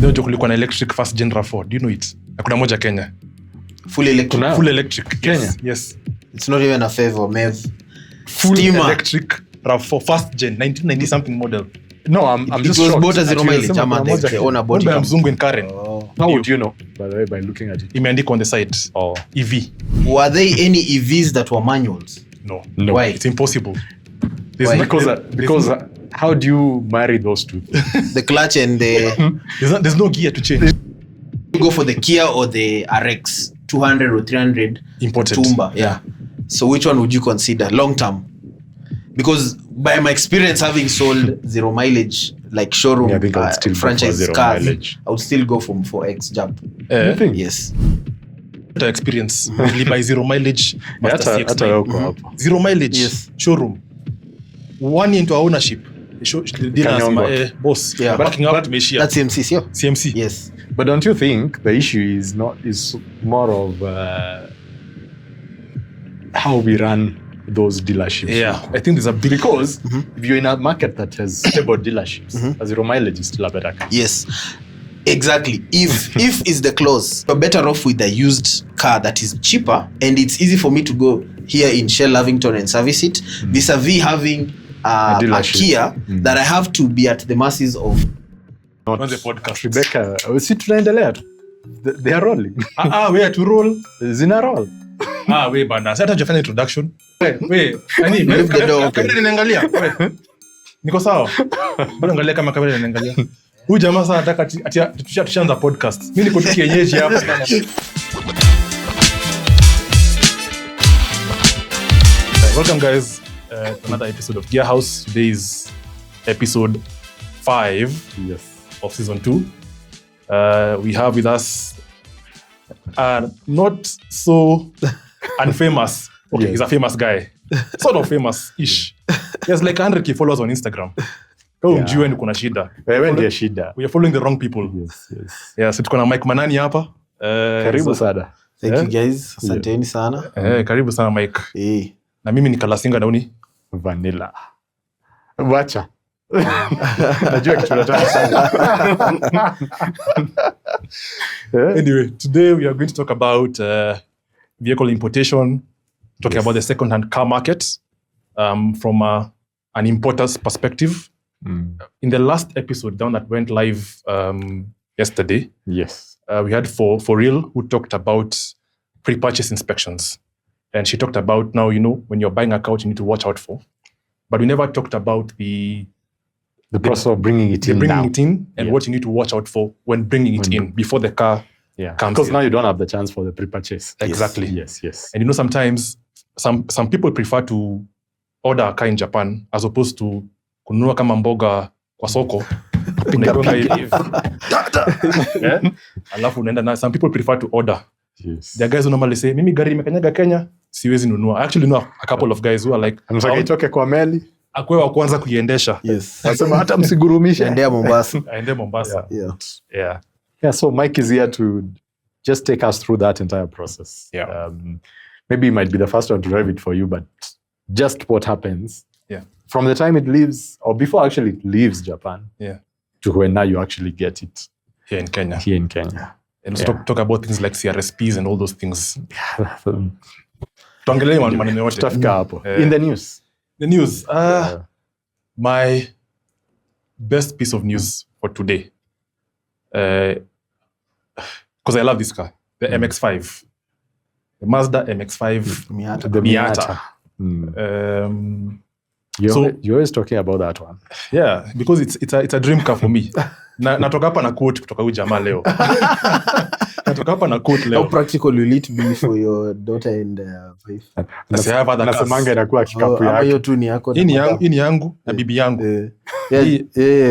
Ndio kulikuwa na electric first gen RAV4. Do you know it? Na kuna moja Kenya. Full electric Kenya. Yes. It's not even a favor, Mev. Full electric RAV4 first gen 1990 something model. No, I'm just shocked. It was bought as zero mileage. They own a body. I'm Mzungu in Karen. How would you know? By the way, by looking at it. Imeandikwa on the side. EV. Were there any EVs that were manuals? No. Why? It's impossible. Because how do you marry those two? The clutch and the... there's no gear to change. You go for the Kia or the RX 200 or 300 imported. Tumba, yeah. So which one would you consider long term? Because by my experience having sold zero mileage like showroom franchise cars, I would still go from 4X jump. You think? Yes. The experience really by zero mileage Master CX-9. Zero mileage, yes. Showroom. 1 year into ownership. Boss. Yeah. Backing up to Malaysia. That's CMC, yeah? CMC. Yes. But don't you think the issue is more of how we run those dealerships? Yeah, I think there's a big... Because if you're in a market that has stable dealerships, a zero mileage is still a better car. Yes. Exactly. If is the clause, you're better off with a used car that is cheaper and it's easy for me to go here in Shell Lavington and service it, vis-a-vis having a Kia that I have to be at the masses of. On the podcast. Rebecca, si tunaendelea tu. They are rolling. We are to roll. Zina roll. We bana. Sasa tujafanya introduction. We, nani? Kamera inaniangalia. Niko sawa. Bado angalia kama kamera inaniangalia. Huyu jamaa sasa anataka tushaanza podcast. Mimi niko tu kienyeji hapa. Welcome guys to another episode of Gearhaus. Today is episode 5 of season 2. We have with us not so unfamous. Okay, he's a famous guy. Sort of famous-ish. He has like 100k followers on Instagram. Mjue ni kuna shida. Wewe ndiye shida. We are following the wrong people. Yes. Yeah, so tuko na Mike Manani hapa. Karibu sana. Thank you guys. Asanteni sana. Karibu sana Mike. Na mimi ni Kalasinga Dauni. Vanilla. Wacha. Najua kitu nataka sana. Anyway, today we are going to talk about vehicle importation, talking about the second-hand car market from an importer's perspective. In the last episode down that went live yesterday, we had for real who talked about pre-purchase inspections. And she talked about now, when you're buying a car, you need to watch out for. But we never talked about the process of bringing it in and what you need to watch out for when bringing it in before the car comes because in. Now you don't have the chance for the pre-purchase. Exactly. Yes. And sometimes some people prefer to order a car in Japan as opposed to kununua kama mboga kwa soko. Alafu unaenda na some people prefer to order. There are guys who normally say, mimi gari imekanyaga Kenya, siwezi nunua. I actually know a couple of guys who are like, anataka itoke kwa meli. Akwe wa kwanza kuiendesha. Nasema hata msigurumishe. Aende Mombasa. Yeah, so Mike is here to just take us through that entire process. Maybe it might be the first one to drive it for you, but just what happens from the time it leaves, or before actually it leaves Japan, to when now you actually get it here in Kenya. And let's talk about things like CRSPs and all those things. In the news. The news. My best piece of news for today. Because I love this car. The MX-5. The Mazda MX-5 Miata. You're always talking about that one. Yeah, because it's a dream car for me. Natoka hapa na quote kutoka huyu jamaa leo. Natoka hapa na quote leo. How practical will it be for your daughter and wife? Nasemanga inakuwa kikapu yake. Hiyo tu ni yako. Hii ni yangu na bibi yangu.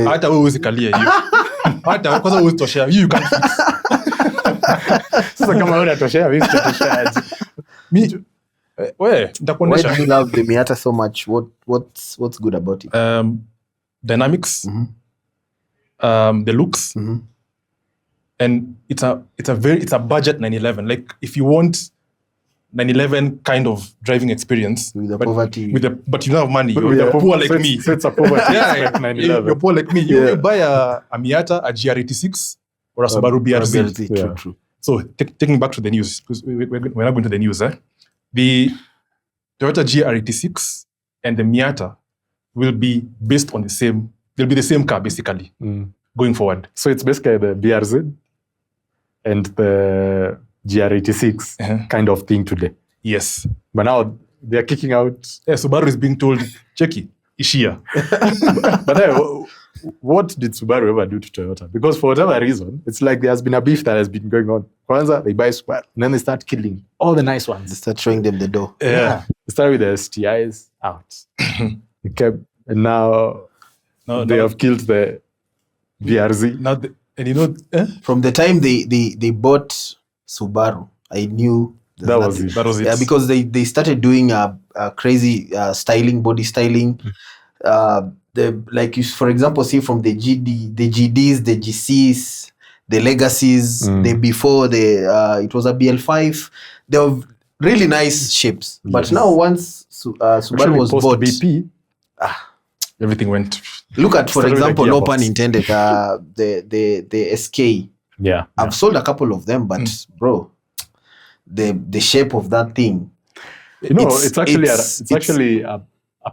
Hata wewe huwezi kalia hiyo. Hata kwanza huwezi toshea. You can't fix. Sasa kama wewe unatoshea, mimi sitatoshea. Nitakuonesha. Why do you love the Miata so much? What's good about it? Dynamics. The looks. And it's a budget 911. Like if you want 911 kind of driving experience with the poverty, but you don't have money, you're poor like me. So it's a poverty. 911. You're poor like me. You buy a Miata, a GR86 or a Subaru BRZ. True. So taking back to the news, because we're not going to the news. The Toyota GR86 and the Miata will be based on they'll be the same car basically going forward. So it's basically the BRZ and the GR86 kind of thing today. Yes. But now they're kicking out. Yeah, Subaru is being told, Cheki, Ishia. But then, what did Subaru ever do to Toyota? Because for whatever reason, it's like there has been a beef that has been going on. Kwanza, they buy Subaru, and then they start killing all the nice ones. They start showing them the door. Yeah. They started with the STIs out. They kept, and now they have killed the BRZ. Now, From the time they bought Subaru, I knew that was it. Yeah, because they started doing a crazy styling, body styling. For example, see from the GDs, the GCs, the Legacies, the before it was a BL5. They were really nice shapes. Yes. But now once Subaru was bought, BP, everything went. Look at, for example, no pun intended, the SK. Yeah, I've sold a couple of them, but bro, the shape of that thing. It's actually a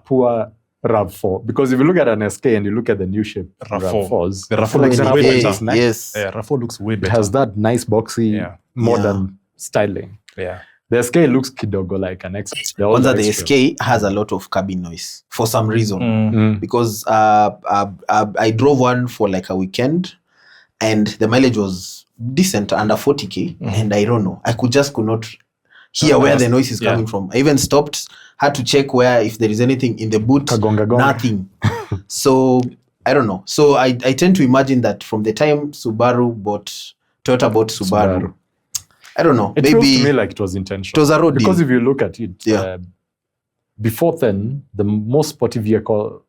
poor RAV4, because if you look at an SK and you look at the new shape RAV4s, the RAV4 looks way better. Nice. Yes, RAV4 looks way better. It has that nice boxy modern styling. Yeah, the SK looks kidogo like an X. The SK has a lot of cabin noise for some reason, because I drove one for like a weekend, and the mileage was decent, under 40k, and I don't know, I could not hear where the noise is coming from. I even stopped, had to check if there is anything in the boot. Nothing. So I don't know. So I tend to imagine that from the time Toyota bought Subaru, I don't know. It feels to me like it was intentional. It was a road because deal. If you look at it, before then, the most sporty vehicle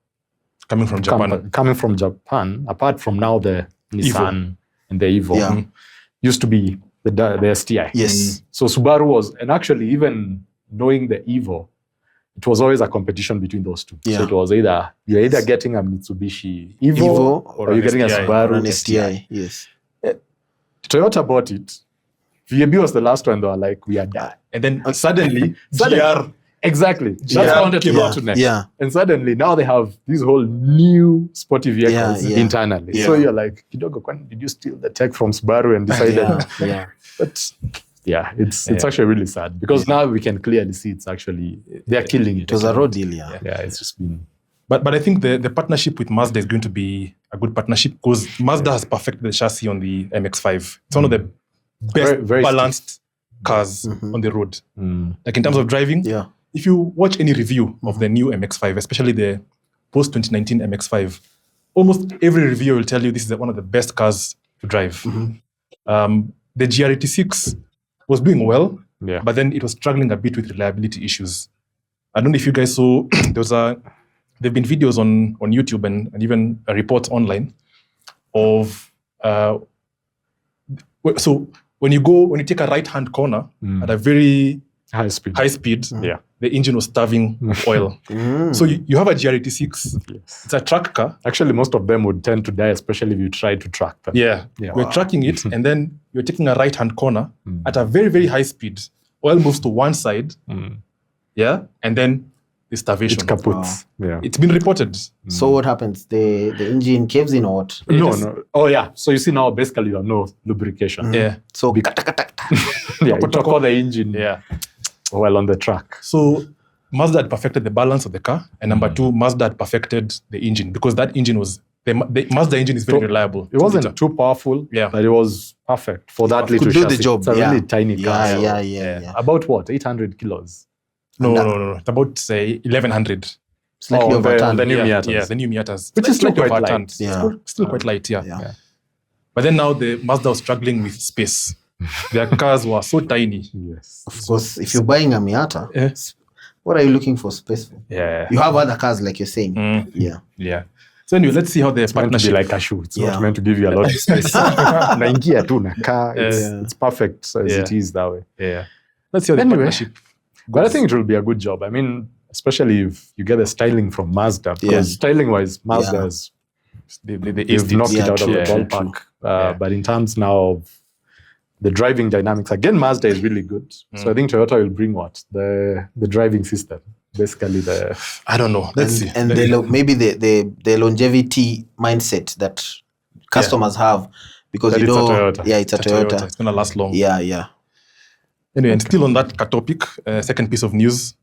coming from Japan, apart from now the Nissan and the Evo, used to be the STI. Yes. So Subaru was, and actually even knowing the Evo, it was always a competition between those two. Yeah. So it was you're either getting a Mitsubishi Evo or you're getting a Subaru an STI. Yes. Toyota bought it. VAB was the last one. They were like, we are done. And then suddenly, GR. Exactly. That's how it came out to next. Yeah. And suddenly now they have these whole new sporty vehicles internally. Yeah. So you're like, Kidogo, when did you steal the tech from Subaru and decided? But it's actually really sad, because now we can clearly see it's actually, they're killing it. It was a road deal, yeah. Yeah, it's just been. But I think the partnership with Mazda is going to be a good partnership, because Mazda has perfected the chassis on the MX-5. It's one of the best very balanced cars on the road. Like in terms of driving, if you watch any review of the new MX-5, especially the post-2019 MX-5, almost every reviewer will tell you this is one of the best cars to drive. The GR86 was doing well, but then it was struggling a bit with reliability issues. I don't know if you guys saw, there've been videos on YouTube and even a report online of, so when you take a right-hand corner at a very high speed, the engine was starving of oil. So you have a GR86, it's a track car. Actually, most of them would tend to die, especially if you try to track them. We're tracking it, and then you're taking a right-hand corner at a very, very high speed. Oil moves to one side, and then the starvation. It kaputs. It's been reported. So what happens? The engine caves in or what? No. Oh yeah. So you see now, basically you have no lubrication. So you talk the engine. Well, on the track. So Mazda had perfected the balance of the car, and number two, Mazda had perfected the engine, because that engine was the Mazda engine is very reliable. It wasn't too powerful, but it was perfect for that little chassis. Do the job. It's a really tiny car. Yeah. About what? 800 kilos. No. It's about 1,100. Slightly over a ton. The new Miatas. Yeah, the new Miatas. Which is still quite light. Still quite light. Yeah. But then now the Mazda was struggling with space. Their cars were so tiny. Yes. Of course, if you're buying a Miata, what are you looking for space for? Yeah. You have other cars, like you're saying. Yeah. So anyway, let's see how the partnership. Meant to be like a shoe. It's not meant to give you a lot of space. Naingia tu na car. It's perfect as it is that way. Yeah. Let's see how the partnership goes. But I think it will be a good job. I mean, especially if you get the styling from Mazda, because styling-wise, Mazda has They've knocked it out of the ballpark. But in terms now of the driving dynamics, again, Mazda is really good. So I think Toyota will bring what? The driving system. Basically I don't know. Let's see. And maybe the longevity mindset that customers have, because That you it's a know, Toyota. it's a Toyota. It's gonna last long. Yeah. Anyway, and still on that topic, second piece of news,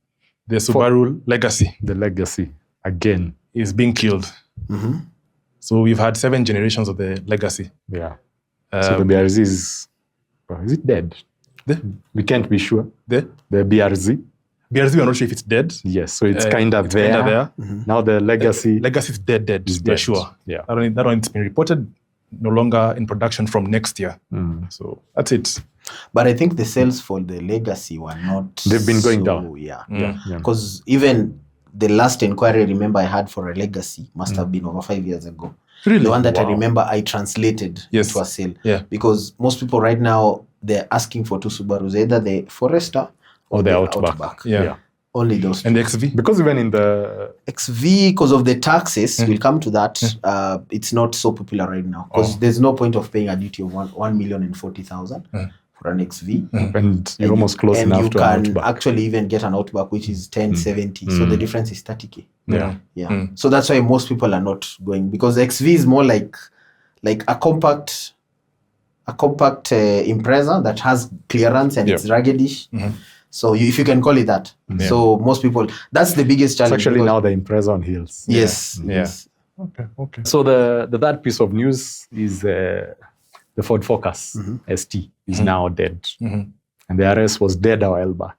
the Subaru Legacy. The Legacy, again, is being killed. Mm-hmm. So we've had 7 generations of the Legacy. Yeah. So the BRZ is it dead? We can't be sure. The BRZ? BRZ, we're not sure if it's dead. Yes, so it's kind of there. Mm-hmm. Now the Legacy... Legacy is dead. We're sure. Yeah. That one, it's been reported no longer in production from next year. So that's it. But I think the sales for the Legacy were not... They've been going down. Yeah. Because even the last inquiry I remember I had for a Legacy must have been over 5 years ago. Really? The one that I remember I translated into a sale. Yeah. Because most people right now, they're asking for 2 Subarus, either the Forester or the Outback. Yeah. Only those 2. And the XV? Because even in the... XV, because of the taxes, we'll come to that, it's not so popular right now. Because there's no point of paying a duty of 1,040,000 for an XV. And you're almost close enough to an And you Outback. can actually even get an Outback, which is 1070. So the difference is 30K. Yeah. So that's why most people are not going, because the XV is more like a compact Impreza that has clearance and it's ruggedish. So if you can call it that. So most people, that's the biggest challenge. It's actually now the Impreza on heels. Yes. Okay. So the third piece of news is the Ford Focus ST is now dead. And the RS was dead a while back.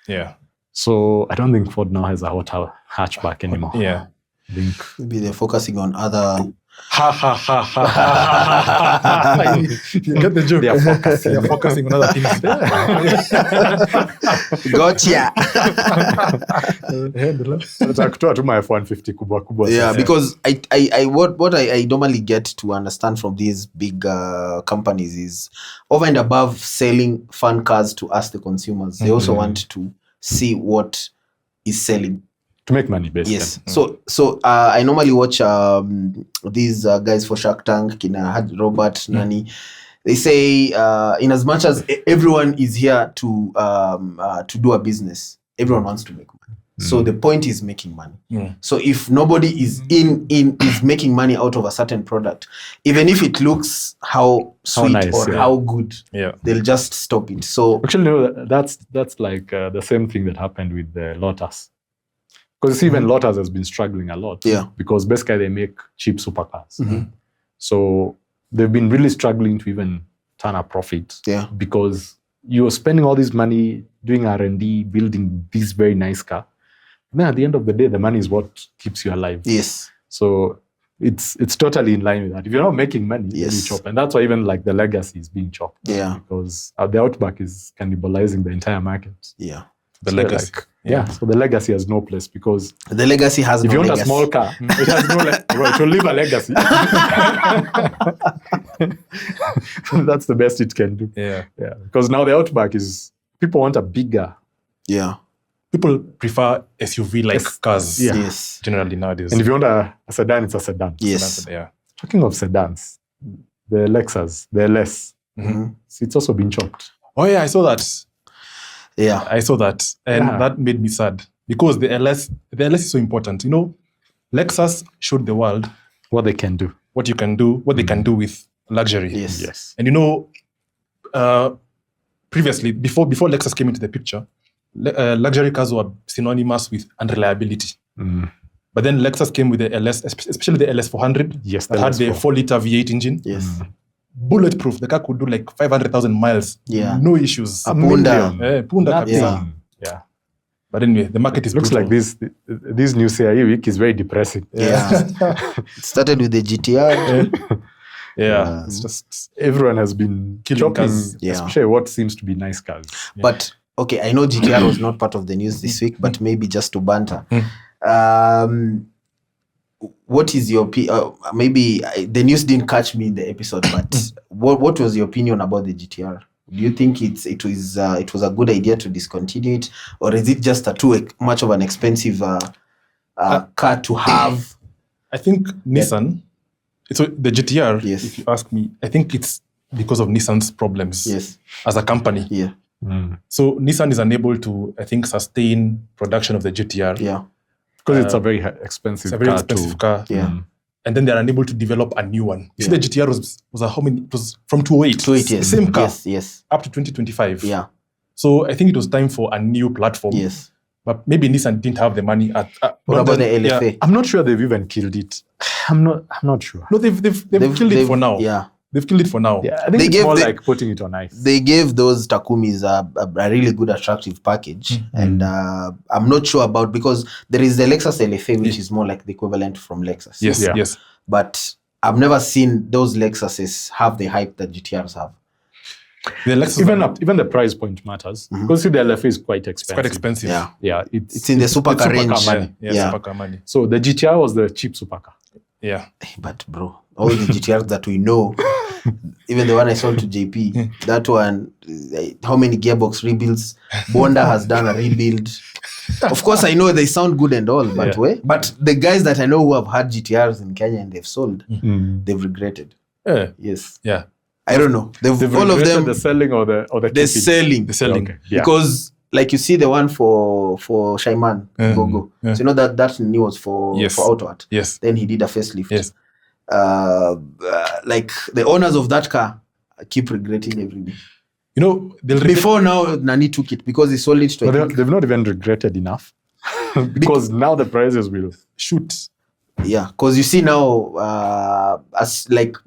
Yeah. So I don't think Ford now has a hot hatchback anymore. Yeah. I think Maybe they're focusing on other... You get the joke. they are focusing. They're focusing on other things. Gotcha. Kutoa tu my F-150 kubwa. Yeah, because what I normally get to understand from these big companies is over and above selling fun cars to us, the consumers, they also want to see what is selling. To make money, basically. Yes. So I normally watch these guys for Shark Tank, Robert, Nani. They say in as much as everyone is here to do a business, everyone wants to make money. So the point is making money. So if nobody is is making money out of a certain product, even if it looks how sweet or how good, they'll just stop it. So actually, no, that's like the same thing that happened with the Lotus. Because even Lotus has been struggling a lot. Yeah. Because basically they make cheap supercars. So they've been really struggling to even turn a profit. Yeah. Because you're spending all this money doing R&D, building this very nice car. And then at the end of the day, the money is what keeps you alive. Yes. So it's totally in line with that. If you're not making money, then you chop. And that's why even like the Legacy is being chopped. Yeah. Because the Outback is cannibalizing the entire market. Yeah. The Legacy. So the Legacy has no place because the Legacy has if no you want legacy. a small car, it has no it will leave a legacy. That's the best it can do. Yeah. Because now the Outback is people want a bigger. Yeah. People prefer SUV-like cars. Yeah. Yes. Generally nowadays. And if you want a sedan, it's a sedan. Yes. Yeah. Talking of sedans, the Lexus, the LS, it's also been chopped. Oh yeah, I saw that. Yeah. I saw that. And that made me sad. Because the LS is so important. You know, Lexus showed the world what they can do. What you can do, what they can do with luxury. Yes. And you know, previously, before Lexus came into the picture, luxury cars were synonymous with unreliability. But then Lexus came with the LS, especially the LS 400. Yes, that had the 4-liter V8 engine. Yes. Bulletproof. The car could do like 500,000 miles. Yeah. No issues. Punda. Punda Yeah. Yeah. But anyway, the market is looks brutal. like this new CIE week is very depressing. Yeah. It started with the GTR. Yeah. It's just everyone has been killing chopping, cars. especially what seems to be nice cars. But okay, I know GTR was not part of the news this week, but maybe just to banter. What is your maybe the news didn't catch me in the episode, but what was your opinion about the GTR? Do you think it was a good idea to discontinue it, or is it just too much of an expensive car to have? I think Nissan So the GTR, Yes. if you ask me, I think it's because of Nissan's problems Yes. as a company. Yeah. So Nissan is unable to, I think, sustain production of the GTR. Yeah. Because it's a very expensive It's a very car expensive too. car. Yeah. And then they're unable to develop a new one. You see, Yeah. the GTR was how many? It was from 2008. 2.8, yes. Same car. Yes. Yes. Up to 2025. Yeah. So I think it was time for a new platform. Yes. But maybe Nissan didn't have the money. What about the LFA? Yeah. I'm not sure they've even killed it. I'm not sure. No, they've killed it for now. Yeah. They've killed it for now. Yeah, I think They it's gave more the- like putting it on ice. They gave those Takumis a really good, attractive package. And I'm not sure about, because there is the Lexus LFA, which is more like the equivalent from Lexus. Yes, Yeah. yes. But I've never seen those Lexuses have the hype that GTRs have. The Lexus Even the price point matters. Because see, the LFA is quite it's expensive. quite expensive. Yeah. Yeah, It's in the supercar range. money. Yeah, Yeah. supercar money. So the GTR was the cheap supercar. Yeah. But bro, all the GTRs that we know, even the one I sold to JP, that one, how many gearbox rebuilds? Bonda has done a rebuild. Of course, I know they sound good and all, but but the guys that I know who have had GTRs in Kenya and they've sold, they've regretted. Yeah. Yes, Yeah. I don't know. They've all of regretted them. the selling or the They're keeping? selling. The selling. Okay. Yeah. Because like you see the one for Shaiman Gogo. Yeah. So you know that new was for Auto Art. Yes. Then he did a facelift. Yes. Like the owners of that car keep regretting every day. You know, Before now, Nani took it because he sold it to. But they've not even regretted enough. Because now the prices will shoot. Yeah, because you see now, as like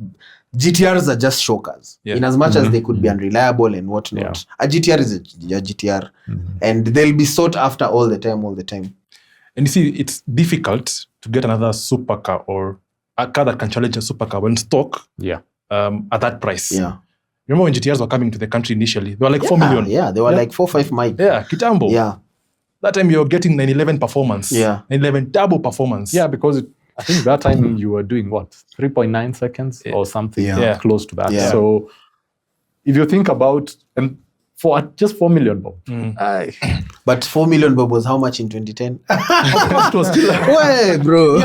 GTRs are just shockers. Yeah. In as much as they could be unreliable and whatnot, a GTR is a GTR, and they'll be sought after all the time. And you see, it's difficult to get another supercar or a car that can challenge a supercar when stock. Yeah. At that price. Yeah. Remember when GTRs were coming to the country initially? They were like 4 million. Yeah, they were like 4-5 mic. Yeah, Kitambo. Yeah. That time you're getting 911 performance. Yeah. 911 turbo performance. Yeah, because I think that time you were doing what? 3.9 seconds or something close to that. Yeah. So if you think about, and for just 4 million, Bob. But 4 million bob was how much in 2010? It was still Way, bro.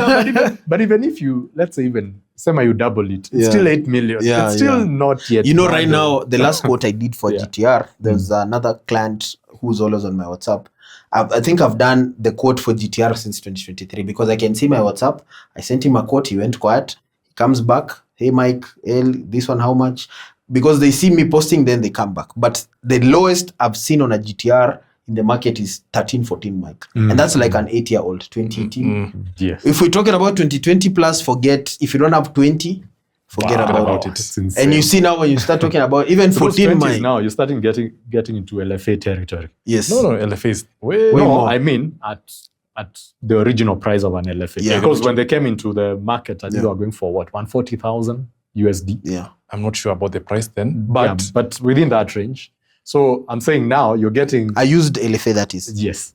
but even if you, let's say even you double it, it's still 8 million. Yeah, it's still not yet. You know, right now, the last quote I did for GTR, there's another client who's always on my WhatsApp. I think I've done the quote for GTR since 2023 because I can see my WhatsApp. I sent him a quote. He went quiet. He comes back. Hey, Mike, this one, how much? Because they see me posting, then they come back. But the lowest I've seen on a GTR in the market is 13-14 mic. And that's like an 8-year-old, 2018. Yes. If we're talking about 2020 plus, forget. If you don't have 20, forget about it. It's insane. And you see now when you start talking about even 14 mic. now, you're starting getting into LFA territory. Yes. No, LFA is way No, more. I mean at the original price of an LFA. Yeah. Because when they came into the market, I think they were going for what, 140,000 USD. Yeah. I'm not sure about the price then. But within that range. So I'm saying now you're getting I used LFA, that is. yes.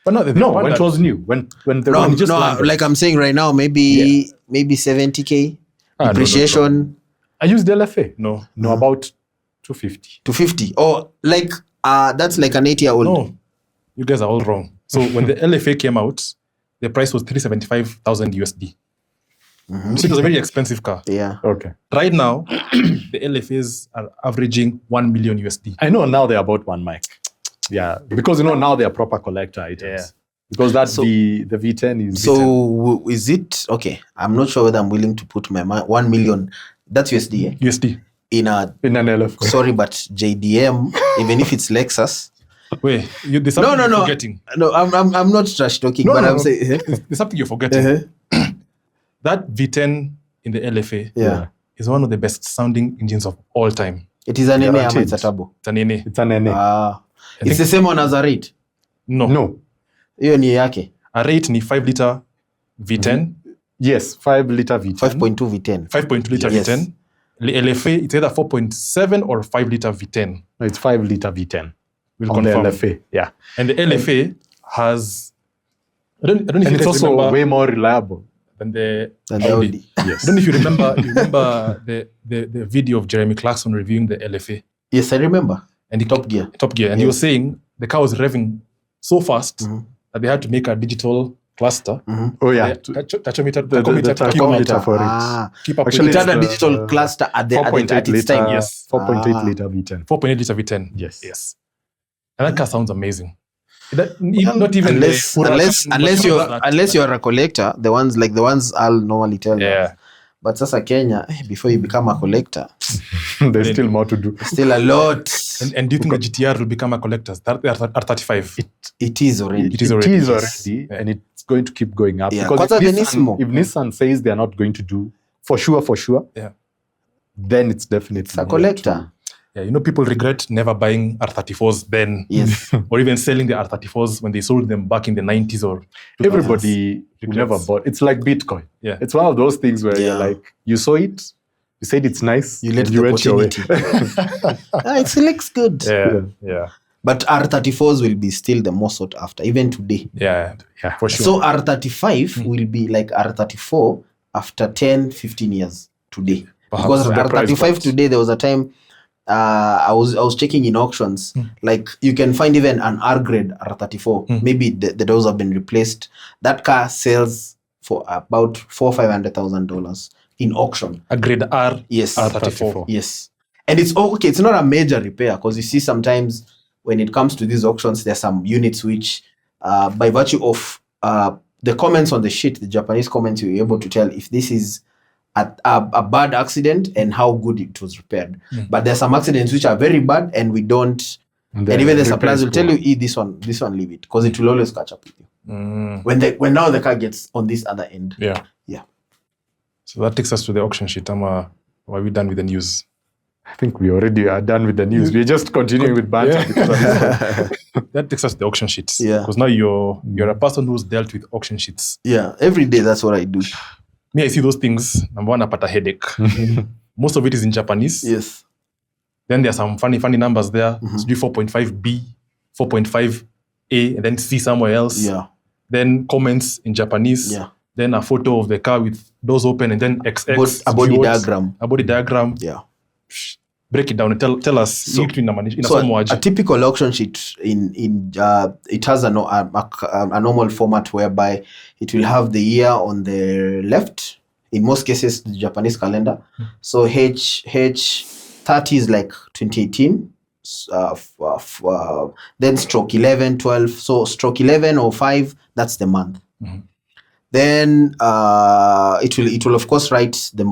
But no, When it was new, when the one just landed. like I'm saying right now, maybe 70K depreciation I used LFA. No. No, about 250. to 50. Or like that's like an 8-year-old. No. You guys are all wrong. So when the LFA came out, the price was 375,000 USD. So it was a very expensive car. Yeah. Okay. Right now, the LFAs are averaging 1 million USD. I know now they're about 1 mic. Yeah. Because now they're proper collector items. Yeah. Because the V10 is So is it okay? I'm not sure whether I'm willing to put my 1 million. That's USD. USD. In an LFA. Sorry, but JDM, even if it's Lexus. Wait, there's something you're forgetting. No, I'm not trash talking, but I'm saying There's something you're forgetting. That V10 in the LFA is one of the best sounding engines of all time. It is an NA, Guaranteed. it's a turbo. It's an NA. It's an NA. It's the same one as a rate. No. Hiyo ni yake. A rate ni 5 liter V10. Yes, 5 liter V10. 5.2 V10. 5.2 liter Yes. V10. LFA, it's either 4.7 or 5 liter V10. No, it's 5 liter V10. We'll on confirm. the LFA. Yeah. And the LFA has... I don't know if And you it's guys also remember way more reliable. than the Than the Audi. Audi. Yes. I don't know if you remember the video of Jeremy Clarkson reviewing the LFA. Yes, I remember. And Top Gear. Top Gear. And he was saying the car was revving so fast Mm-hmm. that they had to make a digital cluster. Oh yeah, Tachometer, the tachometer for it. Keep up Actually, It with had a the digital cluster at 4.8 its time. liter, Yes. 4.8 liter V10. 4.8 liter V10. Yes. And that car sounds amazing. Not even unless you're a collector, the ones I'll normally tell you. Yeah. But sasa Kenya, before you become a collector, There's still more to do. still a lot. And do you think the GTR will become a collector? R35. It is already. It is already. Yes. And it's going to keep going up. Yeah. Because if Nismo. Nissan says they're not going to do for sure, Yeah. then it's definitely It's a collector. Yeah, people regret never buying R34s then. Yes. Or even selling the R34s when they sold them back in the 90s or 2000s. Everybody who never bought. It's like Bitcoin. Yeah. It's one of those things where you're like, you saw it, you said it's nice, You let and the went your way. It looks good. Yeah. But R34s will be still the most sought after, even today. Yeah, for sure. So R35 will be like R34 after 10, 15 years today. Perhaps. Because R35 today, there was a time I was checking in auctions. Like you can find even an R grade R34. Maybe the doors have been replaced. That car sells for about $400,000-$500,000 in auction. A grade R. Yes. R34. Yes. And it's okay. It's not a major repair because you see sometimes when it comes to these auctions, there's some units which, by virtue of the comments on the sheet, the Japanese comments, you're able to tell if this is a bad accident and how good it was repaired. But there's some accidents which are very bad and we don't. And even the suppliers will tell you, this one, leave it, because it will always catch up with you. When now the car gets on this other end. Yeah. So that takes us to the auction sheet. Are we done with the news? I think we already are done with the news. We're just continuing with banter because of this. That takes us to the auction sheets. Yeah. Because now you're a person who's dealt with auction sheets. Yeah. Every day, that's what I do. Me, I see those things. Number one, I put a headache. Most of it is in Japanese. Yes. Then there are some funny numbers there. So do 4.5B, 4.5A, and then C somewhere else. Yeah. Then comments in Japanese. Yeah. Then a photo of the car with doors open, and then XX. A body diagram. A body diagram. Yeah. Break it down and tell us. So a typical auction sheet it has a normal format whereby it will have the year on the left. In most cases, the Japanese calendar. So H30 is like 2018. Then stroke 11, 12. So stroke 11 or 5, that's the month. Then it will of course write the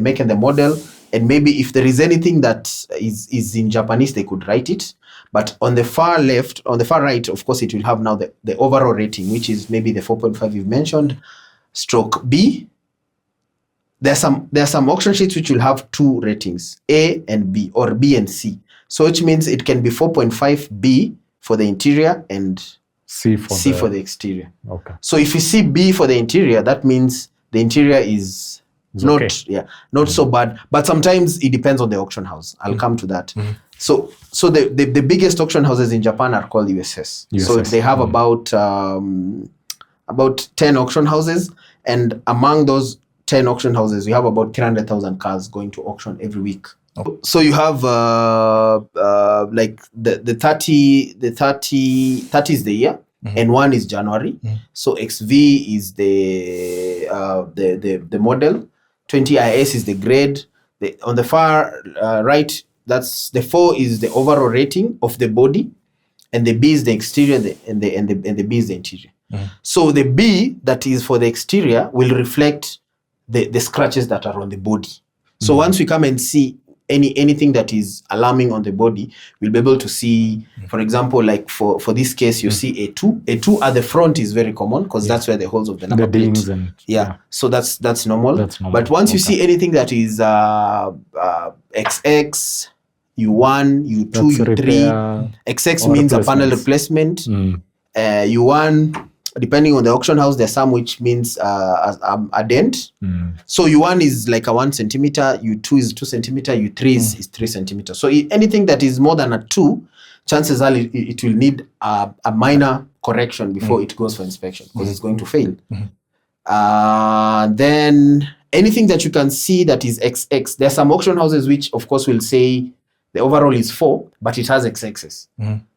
make and the model. And maybe if there is anything that is in Japanese, they could write it. But on the far right, of course, it will have now the overall rating, which is maybe the 4.5 you've mentioned, stroke B. There's some auction sheets which will have two ratings, A and B, or B and C. So which means it can be 4.5B for the interior and C for the exterior. Okay. So if you see B for the interior, that means the interior is not so bad, but sometimes it depends on the auction house. I'll come to that. So the biggest auction houses in Japan are called USS. So they have about 10 auction houses, and among those 10 auction houses, we have about 300,000 cars going to auction every week. So you have like the 30 is the year, and 1 is January. So XV is the model. 20 IS is the grade. On the far right, that's the 4 is the overall rating of the body, and the B is the exterior, and the B is the interior. So the B that is for the exterior will reflect the scratches that are on the body. So once we come and see anything that is alarming on the body, we'll be able to see, for example, like for this case, you see A2 at the front is very common because that's where the holes of the number plate. So that's normal. But once you see anything that is XX, U1, U2, U3, XX means a panel replacement. U1, depending on the auction house, there's some which means a dent. So U1 is like a 1 centimeter, U2 is 2 centimeter, U3 is 3 centimeters. So anything that is more than a 2, chances are it will need a minor correction before it goes for inspection, because it's going to fail. Then anything that you can see that is XX, there are some auction houses which of course will say the overall is 4, but it has XXs.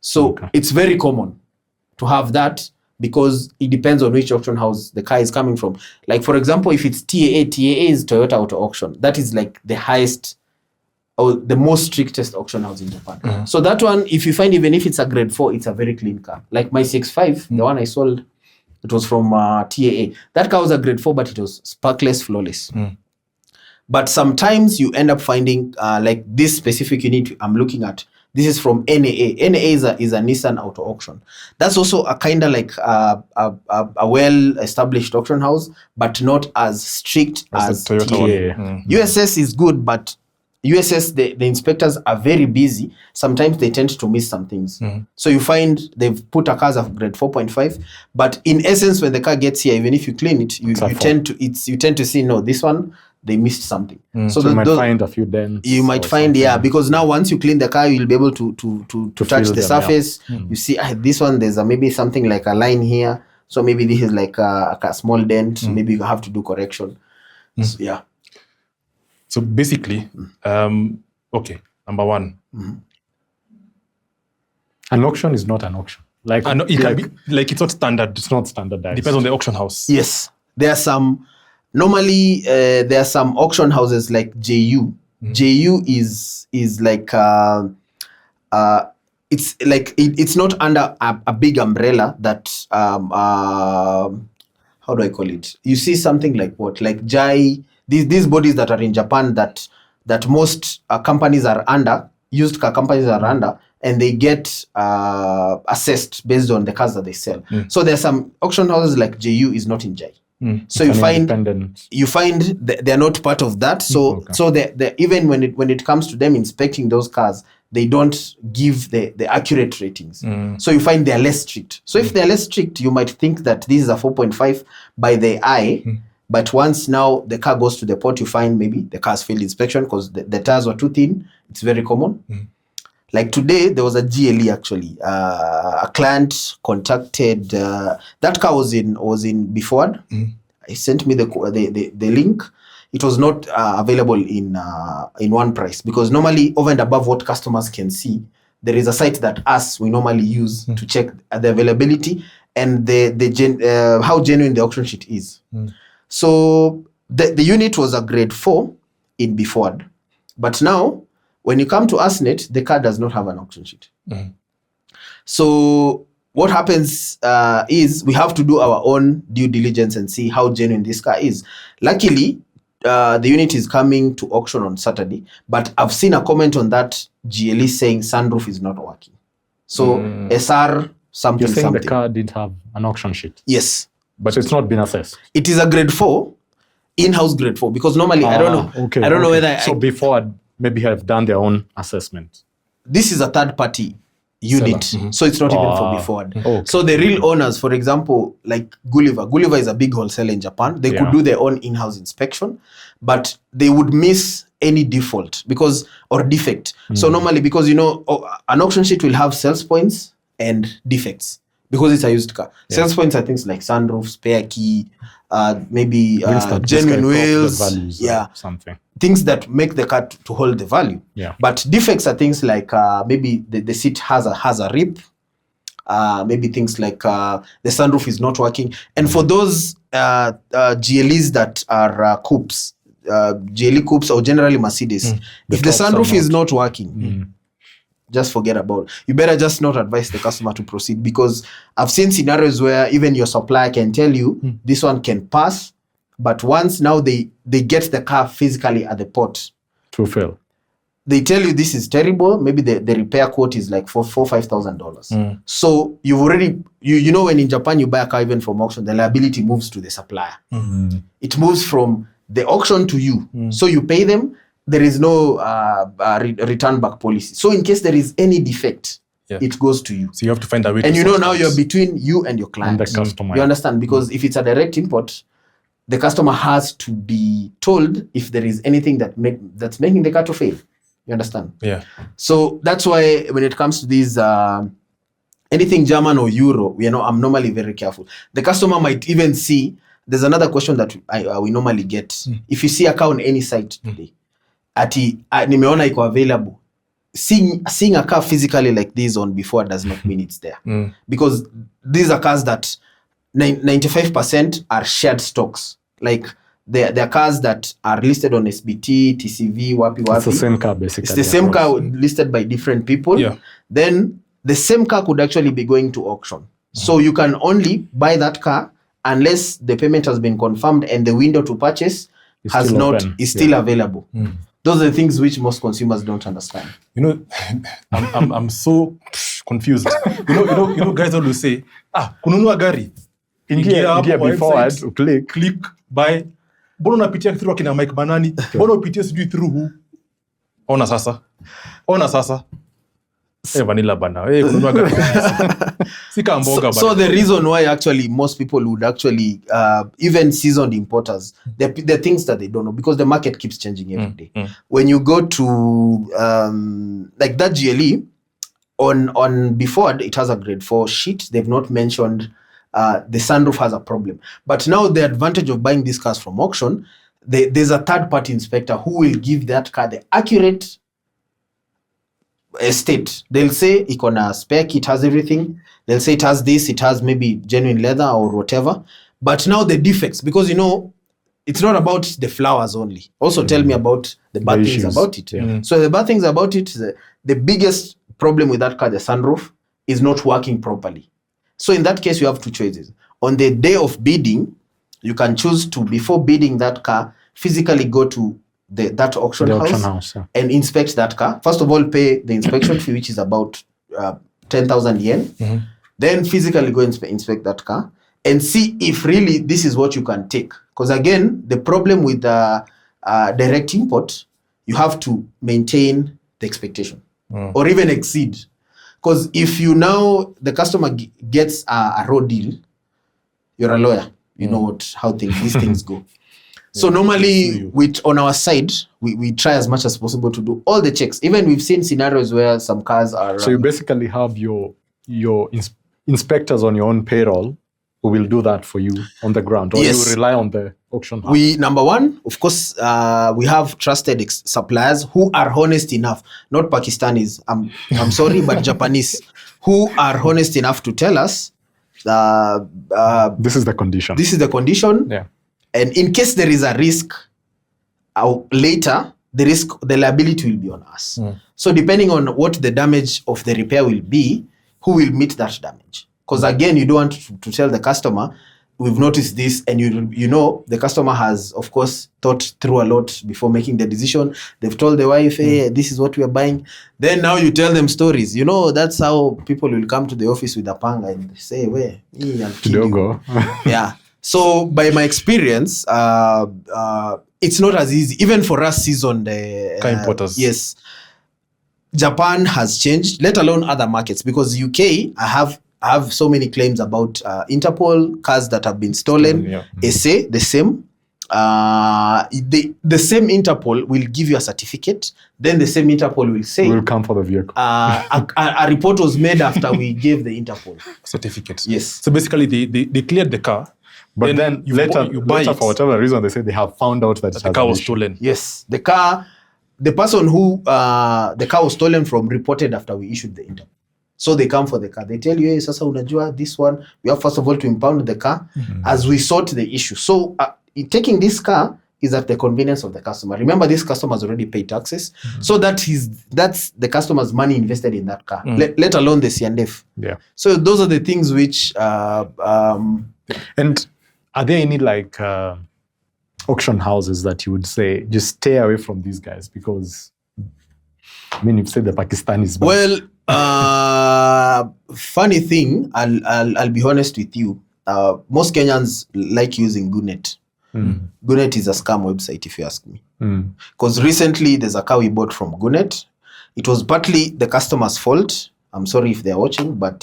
So it's very common to have that. because it depends on which auction house the car is coming from. Like, for example, if it's TAA is Toyota Auto Auction. That is like the highest or the most strictest auction house in Japan. So that one, if you find, even if it's a grade 4, it's a very clean car. Like my CX-5, the one I sold, it was from TAA. That car was a grade 4, but it was sparkless, flawless. But sometimes you end up finding, like this specific unit I'm looking at, this is from NAA. NAA is a Nissan Auto Auction. That's also a kind of like a well-established auction house, but not as strict as Toyota TAA. USS is good, but USS, the inspectors are very busy. Sometimes they tend to miss some things. So you find they've put a car as a grade 4.5, but in essence, when the car gets here, even if you clean it, you tend to see, no, this one, they missed something. So you might find a few dents. You might find, because now once you clean the car, you'll be able to touch the surface. You see, this one, there's maybe something like a line here. So maybe this is like a small dent. Maybe you have to do correction. So, So basically, okay, number one. An auction is not an auction. Like, it can be, like, it's not standard. It's not standardized. Depends on the auction house. Yes. There are some, normally, there are some auction houses like JU. JU is like, it's like, it's not under a big umbrella that, how do I call it? You see something like what? Like JAI, these bodies that are in Japan that most companies are under, used car companies are under, and they get assessed based on the cars that they sell. So there's some auction houses like JU is not in JAI. So you find they're not part of that. So even when it comes to them inspecting those cars, they don't give the accurate ratings. So you find they're less strict. So if they're less strict, you might think that this is a 4.5 by the eye. But once now the car goes to the port, you find maybe the car's failed inspection because the tires were too thin. It's very common. Like today, there was a GLE actually. A client contacted. That car was in Before. He sent me the link. It was not available in one price because normally over and above what customers can see, there is a site that we normally use to check the availability and how genuine the auction sheet is. So the unit was a grade 4 in Before, but now when you come to ASNET, the car does not have an auction sheet. So what happens is we have to do our own due diligence and see how genuine this car is. Luckily, the unit is coming to auction on Saturday, but I've seen a comment on that GLE saying sunroof is not working. So SR something. You're saying the car didn't have an auction sheet? Yes. But it's not been assessed? It is a grade 4, in-house grade 4, because normally, I don't know. I don't know whether... So Before, maybe have done their own assessment. This is a third-party unit, so it's not even for Before. So the real owners, for example, like Gulliver is a big wholesaler in Japan. They could do their own in-house inspection, but they would miss any default or defect. So normally, because an auction sheet will have sales points and defects because it's a used car. Sales points are things like sunroof, spare key, maybe genuine wheels, something. Things that make the car to hold the value. But defects are things like maybe the seat has a rip, maybe things like the sunroof is not working. And for those GLEs that are coupes, GLE coupes or generally Mercedes, if the sunroof is not working, just forget about it. You better just not advise the customer to proceed because I've seen scenarios where even your supplier can tell you this one can pass, but once now they get the car physically at the port to fail. They tell you this is terrible. Maybe the repair quote is like $4,000-$5,000. So you've already, when in Japan you buy a car even from auction, the liability moves to the supplier. It moves from the auction to you. So you pay them. There is no return back policy. So in case there is any defect, it goes to you. So you have to find a way. And now you're between you and your client. And the customer. You understand? Because if it's a direct import, the customer has to be told if there is anything that's making the car to fail. You understand? Yeah. So that's why when it comes to these, anything German or Euro, I'm normally very careful. The customer might even see, there's another question that we normally get. If you see a car on any site today, nimeona iko available. Seeing a car physically like this on Before does not mean it's there. Because these are cars that 95% are shared stocks. Like there are cars that are listed on SBT, TCV, wapi. It's the same car, basically. It's the same car listed by different people. Yeah. Then the same car could actually be going to auction. So you can only buy that car unless the payment has been confirmed and the window to purchase is still available. Those are the things which most consumers don't understand. You know, I'm so confused. You know, guys always say, kununua gari. Ingia before click, buy. Bono unapitia through akina Mike Manani. Bono upitia sijui through who. Ona sasa. Vanilla bana. Kununua gari. Sika mboga bana. So the reason why actually most people would actually, even seasoned importers, there are things that they don't know because the market keeps changing every day. When you go to, like that GLE, on before it has a grade 4 sheet, they've not mentioned the sunroof has a problem. But now the advantage of buying these cars from auction, there's a third-party inspector who will give that car the accurate state. They'll say it on a spec, it has everything. They'll say it has this, it has maybe genuine leather or whatever. But now the defects, because it's not about the flowers only. Also tell me about the bad things about it. So the bad things about it, the biggest problem with that car, the sunroof, is not working properly. So in that case, you have two choices. On the day of bidding, you can choose to, before bidding that car, physically go to that auction house and inspect that car. First of all, pay the inspection fee, which is about 10,000 yen. Then physically go inspect that car and see if really this is what you can take. Because again, the problem with direct import, you have to maintain the expectation or even exceed. Because if the customer gets a raw deal, you're a lawyer. You know how these things go. So normally, on our side, we try as much as possible to do all the checks. Even we've seen scenarios where some cars are. So you basically have your inspectors on your own payroll who will do that for you on the ground, or you rely on the auction house? Number one, of course, we have trusted suppliers who are honest enough, not Pakistanis. I'm sorry, but Japanese, who are honest enough to tell us this is the condition. This is the condition. Yeah. And in case there is a risk later, the liability will be on us. So depending on what the damage of the repair will be, who will meet that damage? Because again, you don't want to tell the customer, we've noticed this, and the customer has, of course, thought through a lot before making the decision. They've told the wife, hey, this is what we are buying. Then now you tell them stories. That's how people will come to the office with a panga and say, me, I'll kill you. Yeah. So by my experience, it's not as easy, even for us seasoned car importers. Yes. Japan has changed, let alone other markets, because UK, I have so many claims about Interpol, cars that have been stolen. SA, the same. The same Interpol will give you a certificate. Then the same Interpol will say, we'll come for the vehicle. A report was made after we gave the Interpol certificate. Yes. So basically, they cleared the car. But then later, for whatever reason, they say they have found out that the car was stolen. Yes. The person who the car was stolen from reported after we issued the Interpol. So they come for the car. They tell you, hey, sasa unajua, this one, we have first of all to impound the car as we sort the issue. So taking this car is at the convenience of the customer. Remember, this customer has already paid taxes. So that's the customer's money invested in that car, let alone the C&F. Yeah. So those are the things which... and are there any auction houses that you would say, just stay away from these guys? Because, you've said the Pakistanis. Well, funny thing, I'll be honest with you. Most Kenyans like using Gunet. Gunet is a scam website, if you ask me. Because recently, there's a car we bought from Gunet. It was partly the customer's fault. I'm sorry if they're watching, but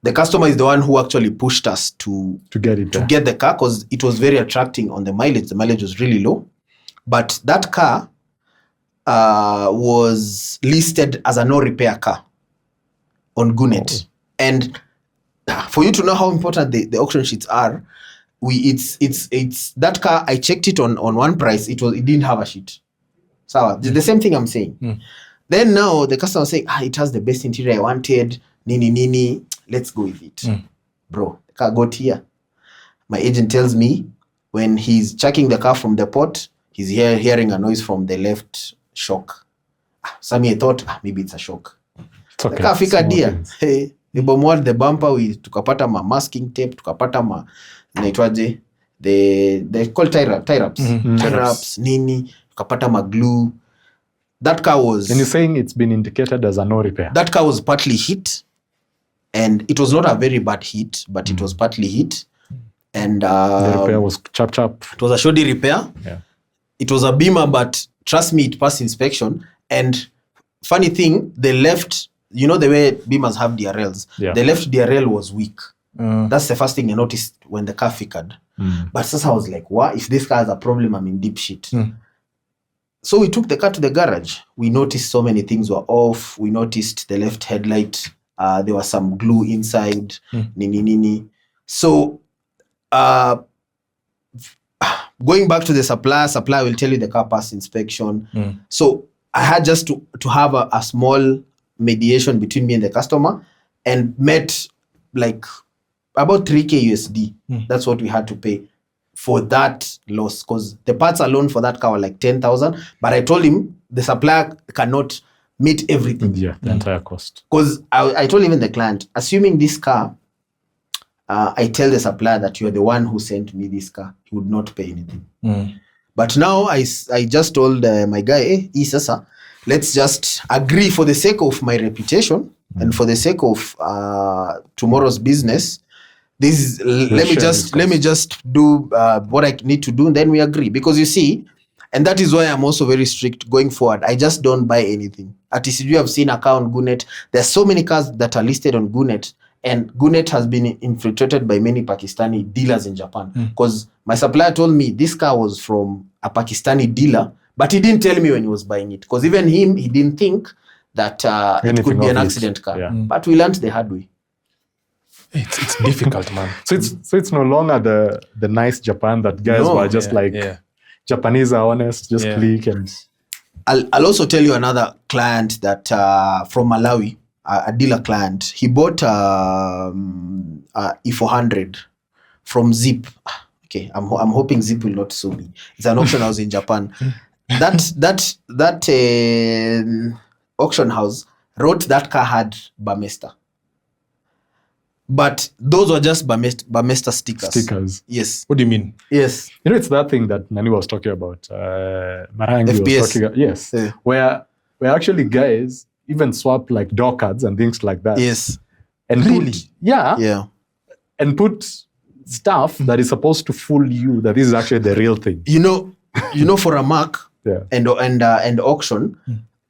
the customer is the one who actually pushed us to get the car, because it was very attracting on the mileage. The mileage was really low. But that car was listed as a no-repair car on Gunet. And for you to know how important the auction sheets are, it's that car, I checked it on one price, it didn't have a sheet. So the same thing I'm saying. Then now the customer saying, it has the best interior I wanted, nini, let's go with it. bro, the car got here. My agent tells me when he's checking the car from the port, he's hearing a noise from the left shock. Some I thought, maybe it's a shock. It's okay. The car fika Small dia. things. Hey, ibomoa the bumper, tukapata ma masking tape, tukapata ma naitwaje, they call tie wraps. Tie wraps, nini, tukapata ma glue. That car was... And you're saying it's been indicated as a no repair? That car was partly hit. And it was not a very bad hit, but it was partly hit. And the repair was chap. It was a shoddy repair. Yeah. It was a Beamer, but trust me, it passed inspection. And funny thing, they left, you know the way Beamers have DRLs. Yeah. The left DRL was weak. That's the first thing I noticed when the car flickered. But since I was like, what? If this car has a problem, I'm in deep shit. So we took the car to the garage. We noticed so many things were off. We noticed the left headlight. There was some glue inside. Nini. So going back to the supplier will tell you the car passed inspection. So I had just to have a small mediation between me and the customer and met like about 3K USD. That's what we had to pay for that loss, because the parts alone for that car were like 10,000. But I told him the supplier cannot meet everything. Yeah, the entire cost. Because I told even the client, assuming this car, I tell the supplier that you are the one who sent me this car, he would not pay anything. But now I just told my guy, hey, Isasa, let's just agree for the sake of my reputation and for the sake of tomorrow's business. Let me just do what I need to do, and then we agree. Because you see, and that is why I'm also very strict going forward. I just don't buy anything. At least you have seen a car on Gunet. There's so many cars that are listed on Gunet, and Gunet has been infiltrated by many Pakistani dealers in Japan. Because my supplier told me this car was from a Pakistani dealer, but he didn't tell me when he was buying it. Because even he didn't think that it could be an accident car. Yeah. But we learned the hard way. It's difficult, man. So it's no longer the nice Japan that guys were just Japanese are honest, just click and... I'll also tell you another client that from Malawi, a dealer client. He bought E400 from Zip. Okay, I'm hoping Zip will not sue me. It's an auction house in Japan. That auction house wrote that car had Bamesta. But those were just Bamesta stickers. Yes. What do you mean? Yes. You know, it's that thing that Nani was talking about. Marangi FPS. was talking about. Yes. Yeah. Where actually guys even swap like door cards and things like that. Yes. And really? Yeah. And put stuff that is supposed to fool you that this is actually the real thing. You know, for a Mac and auction,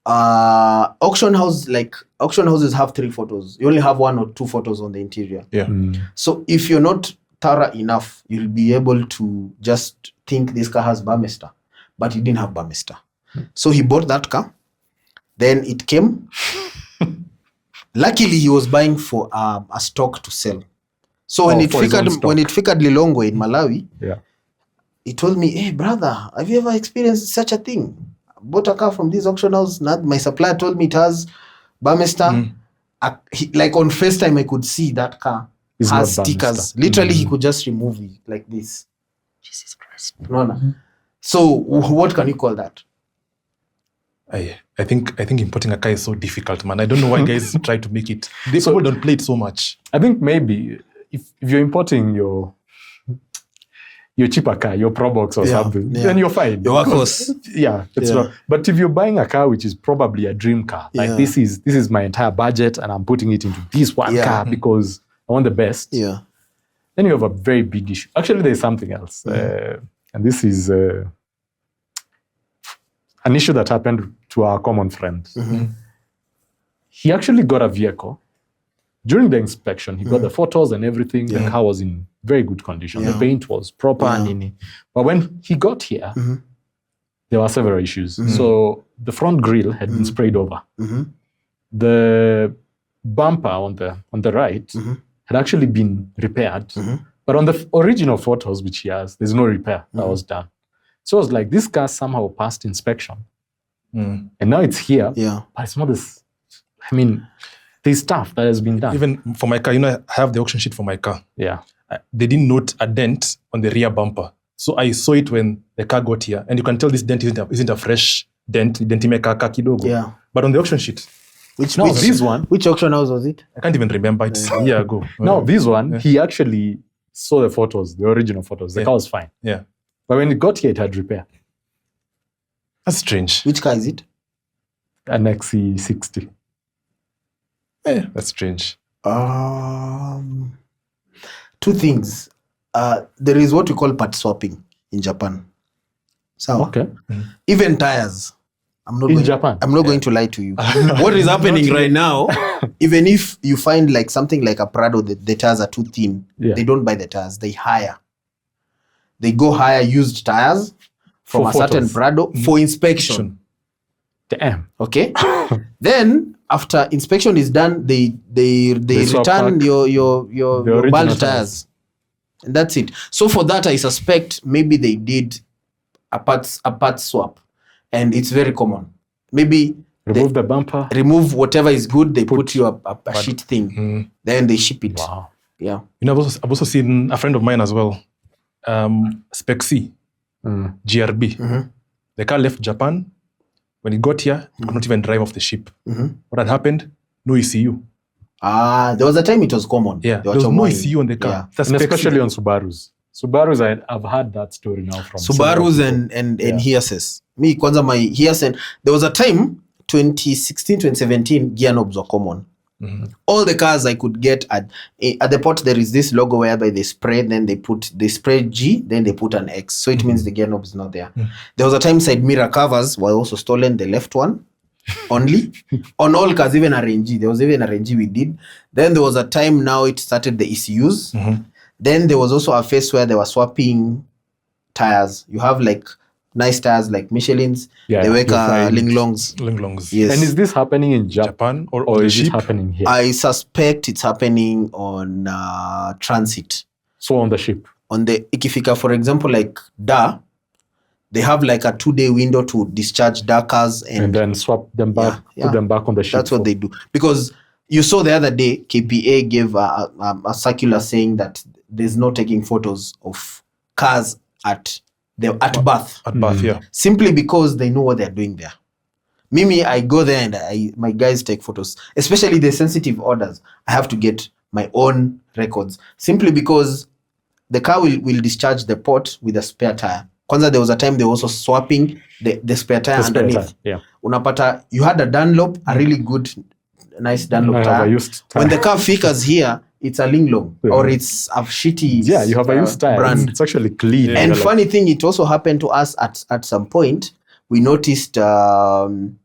auction houses have 3 photos. You only have 1 or 2 photos on the interior. Yeah. So if you're not thorough enough, you'll be able to just think this car has Bamesta, but he didn't have Bamesta. So he bought that car. Then it came. Luckily, he was buying for a stock to sell. So when it figured Lilongwe in Malawi, he told me, "Hey brother, have you ever experienced such a thing? I bought a car from this auction house. My supplier told me it has Bamesta." Like on FaceTime, I could see that car has stickers. Literally, he could just remove it like this. Jesus Christ. No. So what can you call that? I think importing a car is so difficult, man. I don't know why guys try to make it. People don't play it so much. I think maybe if you're importing your cheaper car, your Probox or something, then you're fine. Your workhorse. It's not. But if you're buying a car which is probably a dream car, like this is my entire budget and I'm putting it into this one car because I want the best. Yeah. Then you have a very big issue. Actually, there's something else. And this is an issue that happened to our common friend. He actually got a vehicle. During the inspection, he got the photos and everything. The car was in very good condition. The paint was proper. But when he got here, there were several issues. So the front grille had been sprayed over. The bumper on the right had actually been repaired. But on the original photos, which he has, there's no repair that was done. So I was like, this car somehow passed inspection. And now it's here. But it's not this. I mean, There's stuff that has been done. Even for my car, I have the auction sheet for my car. Yeah. They didn't note a dent on the rear bumper. So I saw it when the car got here. And you can tell this dent isn't a fresh dent. Dentimeka kidogo. Yeah. But on the auction sheet. Which auction house was it? I can't even remember. It's a year ago. No, this one, he actually saw the photos, the original photos. The car was fine. Yeah. But when it got here, it had repair. That's strange. Which car is it? An XC60. That's strange. Two things. There is what we call part swapping in Japan. So Okay. even tires. Japan. I'm not going to lie to you. What is happening right now, even if you find like something like a Prado, the tires are too thin, they don't buy the tires, they hire. They go hire used tires from a certain Prado for inspection. Damn. Okay? Then after inspection is done, they return your bald tires. And that's it. So for that, I suspect maybe they did a part swap. And it's very common. Maybe remove the bumper. Remove whatever is good. They put you a shit thing. Then they ship it. Wow. Yeah. I've also seen a friend of mine as well. Spec C, GRB. The car left Japan. When it got here, it could not even drive off the ship. What had happened? No ECU. There was a time it was common. Yeah, there was no ECU on the car. Yeah. And especially on Subarus. Subarus, I've heard that story now from Subarus and Gearhaus. Me, kwanza my Gearhaus. There was a time, 2016, 2017, gear knobs were common. All the cars I could get at the port, there is this logo whereby they spray, then they spray G, then they put an X. So it means the gear knob is not there. There was a time side mirror covers were also stolen, the left one only. On all cars, even RNG. There was even RNG we did. Then there was a time now it started the ECUs. Then there was also a phase where they were swapping tires. You have like nice tires like Michelin's. They work Linglongs. Linglongs. Yes. And is this happening in Japan or is it happening here? I suspect it's happening on transit. So on the ship? On the Ikifika, for example, like Da, they have like a 2-day window to discharge Da cars. And then swap them back, put them back on the ship. That's what they do. Because you saw the other day, KPA gave a circular saying that there's no taking photos of cars at Bath. At Bath, yeah. Simply because they know what they're doing there. Mimi, I go there and my guys take photos. Especially the sensitive orders. I have to get my own records. Simply because the car will discharge the port with a spare tire. Kwanza, there was a time they were also swapping the spare tire underneath. Yeah. Unapata, you had a Dunlop, a really good, nice Dunlop tire. When the car figures here, it's a Linglong or it's a shitty you have a used tire brand. It's actually clean. Yeah. And funny thing, it also happened to us at some point. We noticed an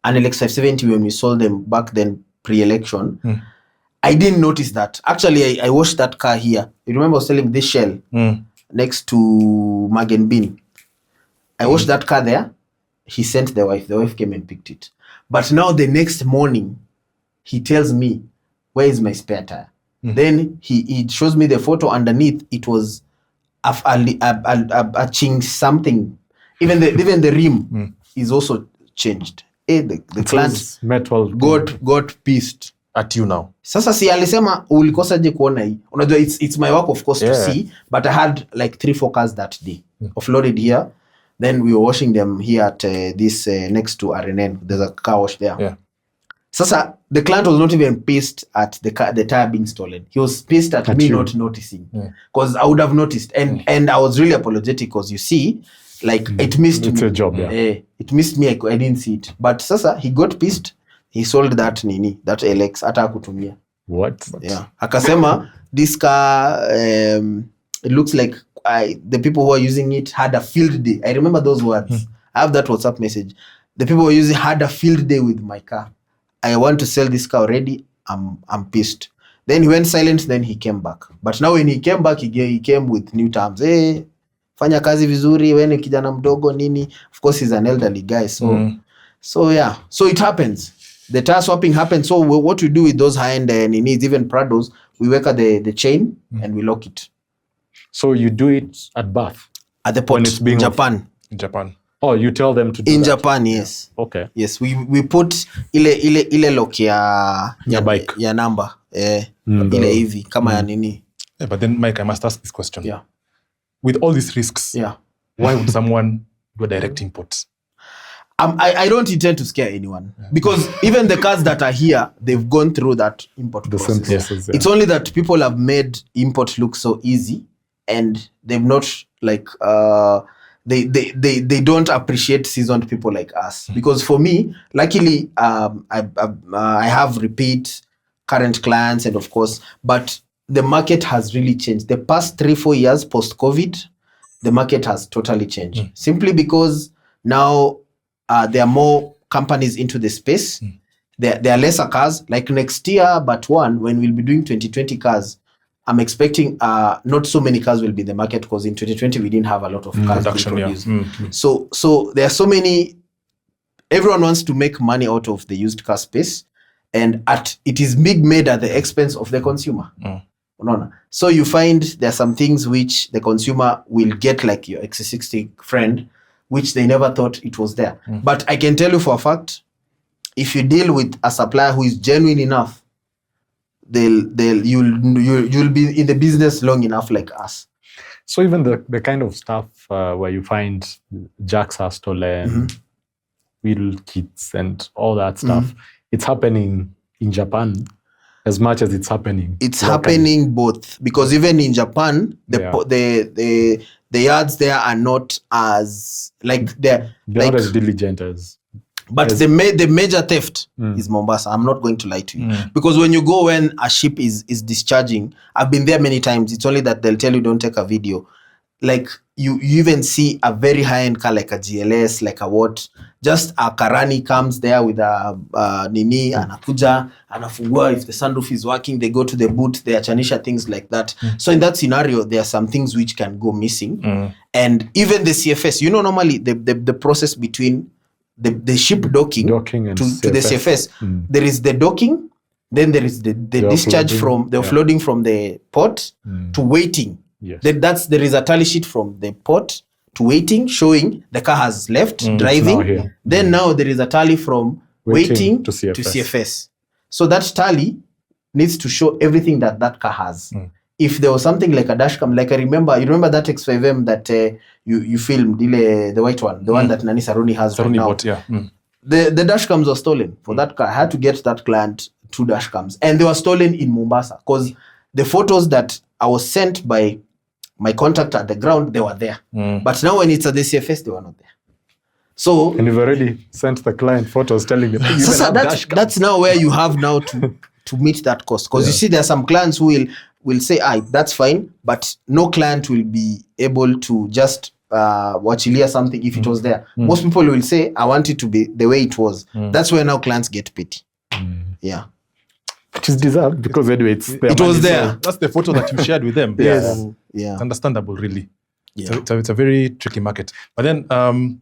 LX570 when we sold them back then pre-election. I didn't notice that. Actually, I washed that car here. You remember I was selling this shell next to Magen Bean. I washed that car there. He sent the wife. The wife came and picked it. But now the next morning, he tells me, where is my spare tire? Then he shows me the photo underneath. It was a ching something. Even the rim is also changed. The client metal got pissed at you now. Sasa si alisema ulikosaje kuona hii. Unajua it's my work of course to see, but I had like 3-4 cars that day offloaded here. Then we were washing them here at this next to RNN. There's a car wash there. Yeah. Sasa, the client was not even pissed at the tire being stolen. He was pissed at me not noticing. Because I would have noticed. And I was really apologetic because you see, like, it missed me. It's a job, it missed me. I didn't see it. But Sasa, he got pissed. He sold that LX. Hata kutumia. What? Yeah. Akasema, this car, it looks like the people who are using it had a field day. I remember those words. I have that WhatsApp message. The people who are using had a field day with my car. I want to sell this car already. I'm pissed. Then he went silent. Then he came back. But now when he came back, he came with new terms. Hey, fanya kazi vizuri. Wewe kijana mdogo nini? Of course, he's an elderly guy. So yeah. So it happens. The tire swapping happens. So what we do with those high-end ninis, even Prados, we work at the chain and we lock it. So you do it at Bath? At the port in Japan. In Japan. Oh, you tell them to do in that. Japan, yes. Okay. Yes, we put ile lock ya bike. ya number ile hivi kama ya nini. Yeah, but then Mike, I must ask this question. Yeah. With all these risks, why would someone do a direct import? I don't intend to scare anyone because even the cars that are here, they've gone through that import process. It's only that people have made import look so easy, and they've not like they don't appreciate seasoned people like us. Because for me, luckily, I have repeat current clients, and of course, but the market has really changed. The past 3-4 years post-COVID, the market has totally changed. Simply because now there are more companies into the space. There are lesser cars. Like next year, but when we'll be doing 2020 cars, I'm expecting not so many cars will be in the market, because in 2020 we didn't have a lot of cars being produced. So there are so many. Everyone wants to make money out of the used car space, and it is being made at the expense of the consumer. So you find there are some things which the consumer will get, like your XC60 friend, which they never thought it was there. But I can tell you for a fact, if you deal with a supplier who is genuine enough, you'll be in the business long enough like us. So even the kind of stuff where you find jacks are stolen, wheel kits and all that stuff, it's happening in Japan as much as it's happening. It's happening both, because even in Japan, the yards there are not as they're not as diligent as. But the major theft is Mombasa. I'm not going to lie to you. Because when you go when a ship is discharging, I've been there many times. It's only that they'll tell you don't take a video. Like you even see a very high-end car like a GLS, like a what. Just a Karani comes there with a Nini, anakuja, anafungua. If the sunroof is working, they go to the boot, they achanisha, things like that. So in that scenario, there are some things which can go missing. And even the CFS, normally the process between the ship docking and to the CFS, there is the docking, then there is the discharge from the offloading from the port to waiting. Then there is a tally sheet from the port to waiting, showing the car has left driving. Then now there is a tally from waiting to CFS. So that tally needs to show everything that car has. If there was something like a dashcam, like you remember that X5M that you filmed, the white one, the one that Nani Saruni has right now. The dashcams were stolen for that car. I had to get that client 2 dashcams, and they were stolen in Mombasa, because the photos that I was sent by my contact at the ground, they were there. But now when it's at the CFS, they were not there. So and you've already sent the client photos telling them. So that's now where you have now to meet that cost, because you see there are some clients who will say, that's fine, but no client will be able to just wachilia something if it was there. Most people will say, I want it to be the way it was. That's where now clients get pity. Which is deserved, because anyway, it was there. So that's the photo that you shared with them. It's understandable, really. It's a very tricky market. But then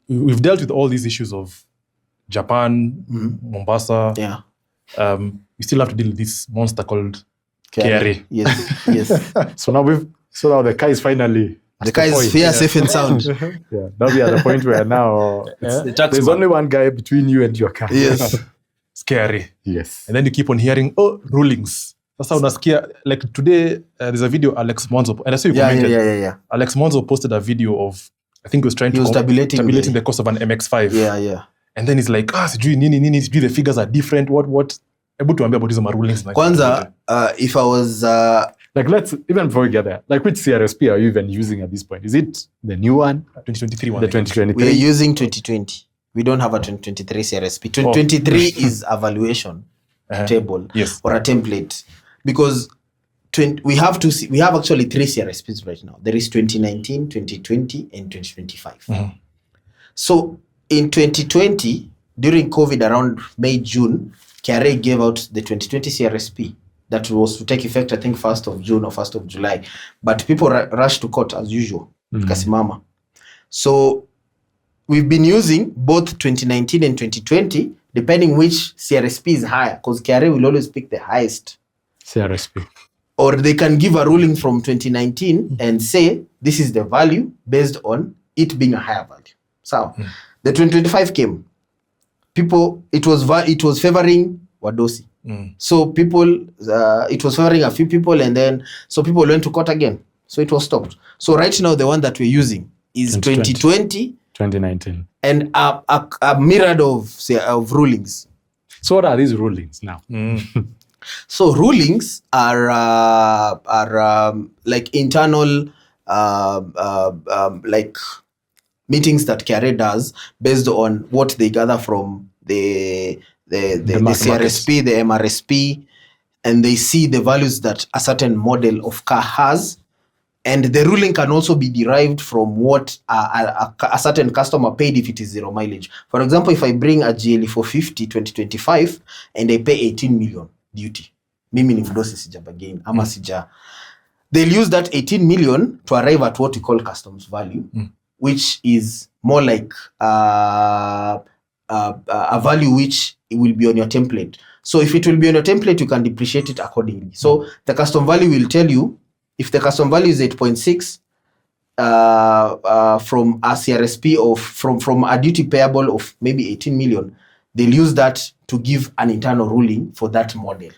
we've dealt with all these issues of Japan, Mombasa. We still have to deal with this monster called KRA. Yes. So now the car is finally. The car is safe and sound. Now we are at the point where now there's only one guy between you and your car. Yes. Scary. Yes. And then you keep on hearing, rulings. That's how unasikia. Like today, there's a video Alex Monzo, and I saw you commented. Yeah. Alex Monzo posted a video of, I think he was trying to tabulating the cost of an MX-5. Yeah. And then he's like, sijui nini, the figures are different. What? Able to ambia about these rulings. Kwanza, if I was... let's, even before we get there, which CRSP are you even using at this point? Is it the new one? 2023 one. The 2023? We're using 2020. We don't have a 2023 CRSP. 2023 is a valuation table or a template, because we have actually 3 CRSPs right now. There is 2019, 2020, and 2025. So in 2020, during COVID, around May, June, KRA gave out the 2020 CRSP that was to take effect, I think, 1st of June or 1st of July. But people rushed to court as usual. Kasimama. So we've been using both 2019 and 2020, depending which CRSP is higher, because KRA will always pick the highest CRSP. Or they can give a ruling from 2019 and say, this is the value based on it being a higher value. So the 2025 came. It was favoring Wadosi. So it was favoring a few people, and then so people went to court again. So it was stopped. So right now the one that we're using is 2020, 2019, and a myriad of rulings. So what are these rulings now? So rulings are like internal like meetings that KRA does based on what they gather from the CRSP, the MRSP, and they see the values that a certain model of car has. And the ruling can also be derived from what a certain customer paid if it is 0 mileage. For example, if I bring a GLE 450 2025 and I pay 18 million duty, mimi ni mdosi sijabagain ama sija, they'll use that 18 million to arrive at what we call customs value, which is more like a value which will be on your template. So if it will be on your template, you can depreciate it accordingly. So the custom value will tell you, if the custom value is 8.6 from a CRSP of from a duty payable of maybe 18 million, they'll use that to give an internal ruling for that model.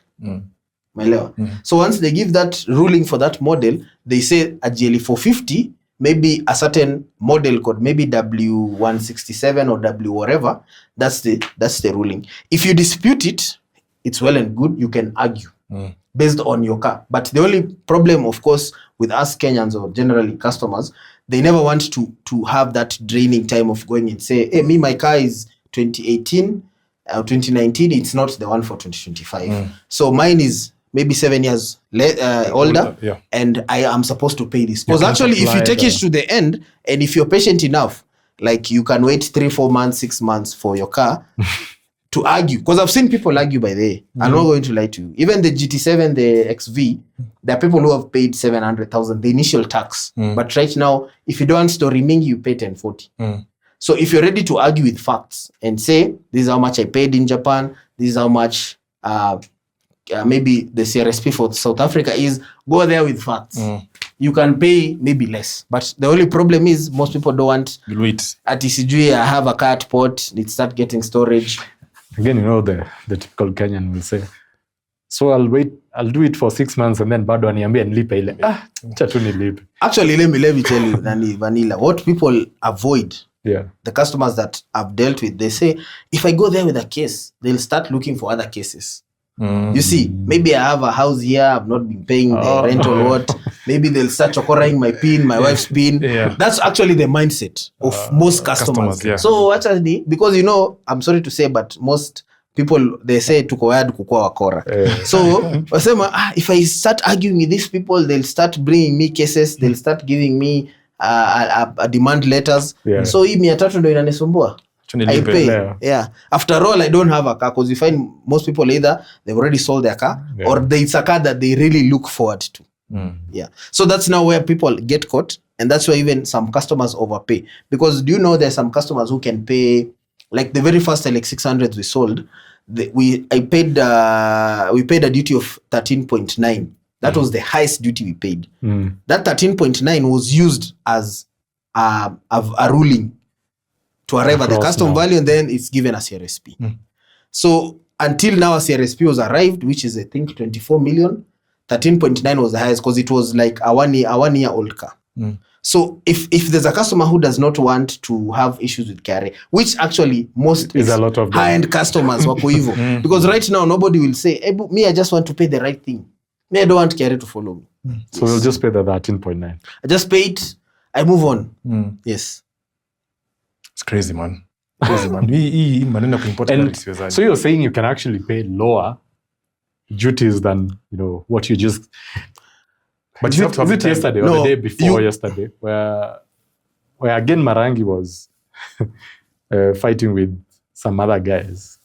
So once they give that ruling for that model, they say a GLE 450, maybe a certain model code, maybe W167 or W whatever, that's the ruling. If you dispute it, it's well and good, you can argue. Based on your car. But the only problem, of course, with us Kenyans or generally customers, they never want to have that draining time of going and say, hey, my car is 2018 or 2019, it's not the one for 2025. So mine is maybe 7 years older, and I am supposed to pay this. Because actually, if you take it to the end, and if you're patient enough, like you can wait 3-4 months, 6 months for your car, to argue, because I've seen people argue by the way. I'm not going to lie to you. Even the GT7, the XV, there are people who have paid 700,000, the initial tax. But right now, if you don't want story mingi, you pay 1040. So if you're ready to argue with facts and say, this is how much I paid in Japan, this is how much maybe the CRSP for South Africa is, go there with facts. You can pay maybe less. But the only problem is most people don't want at ECG, I have a car at port, it start getting storage. Again, the typical Kenyan will say, so I'll do it for 6 months and then bado aniambia nilipe ile. Chatu nilipe. Actually, let me tell you, Nani Vanilla, what people avoid, the customers that I've dealt with, they say, if I go there with a case, they'll start looking for other cases. You see, maybe I have a house here, I've not been paying the rent or what. Maybe they'll start chocoring my PIN, my wife's PIN. That's actually the mindset of most customers. So actually, because I'm sorry to say, but most people, they say tuko waya kukua wakora. So wasema, if I start arguing with these people, they'll start bringing me cases, they'll start giving me a demand letters. So hii 300 ndo inanisumbua. I pay. After all, I don't have a car, because you find most people either they've already sold their car or it's a car that they really look forward to. So that's now where people get caught, and that's where even some customers overpay. Because do you know there's some customers who can pay, like the very first LX600s we sold, we paid a duty of 13.9. That was the highest duty we paid. That 13.9 was used as a ruling to arrive at the custom value, and then it's given a CRSP. So until now, a CRSP was arrived, which is I think 24 million. 13.9 was the highest because it was like a one year old car. So if there's a customer who does not want to have issues with KRA, which actually most is a lot of high-end customers wako hivyo, because right now nobody will say, hey, me, I just want to pay the right thing. Me, I don't want KRA to follow me. So we'll just pay the 13.9. I just pay it, I move on. Yes. It's crazy, man. And so you're saying you can actually pay lower duties than what you just. But is it yesterday or the day before yesterday where again Marangi was fighting with some other guys?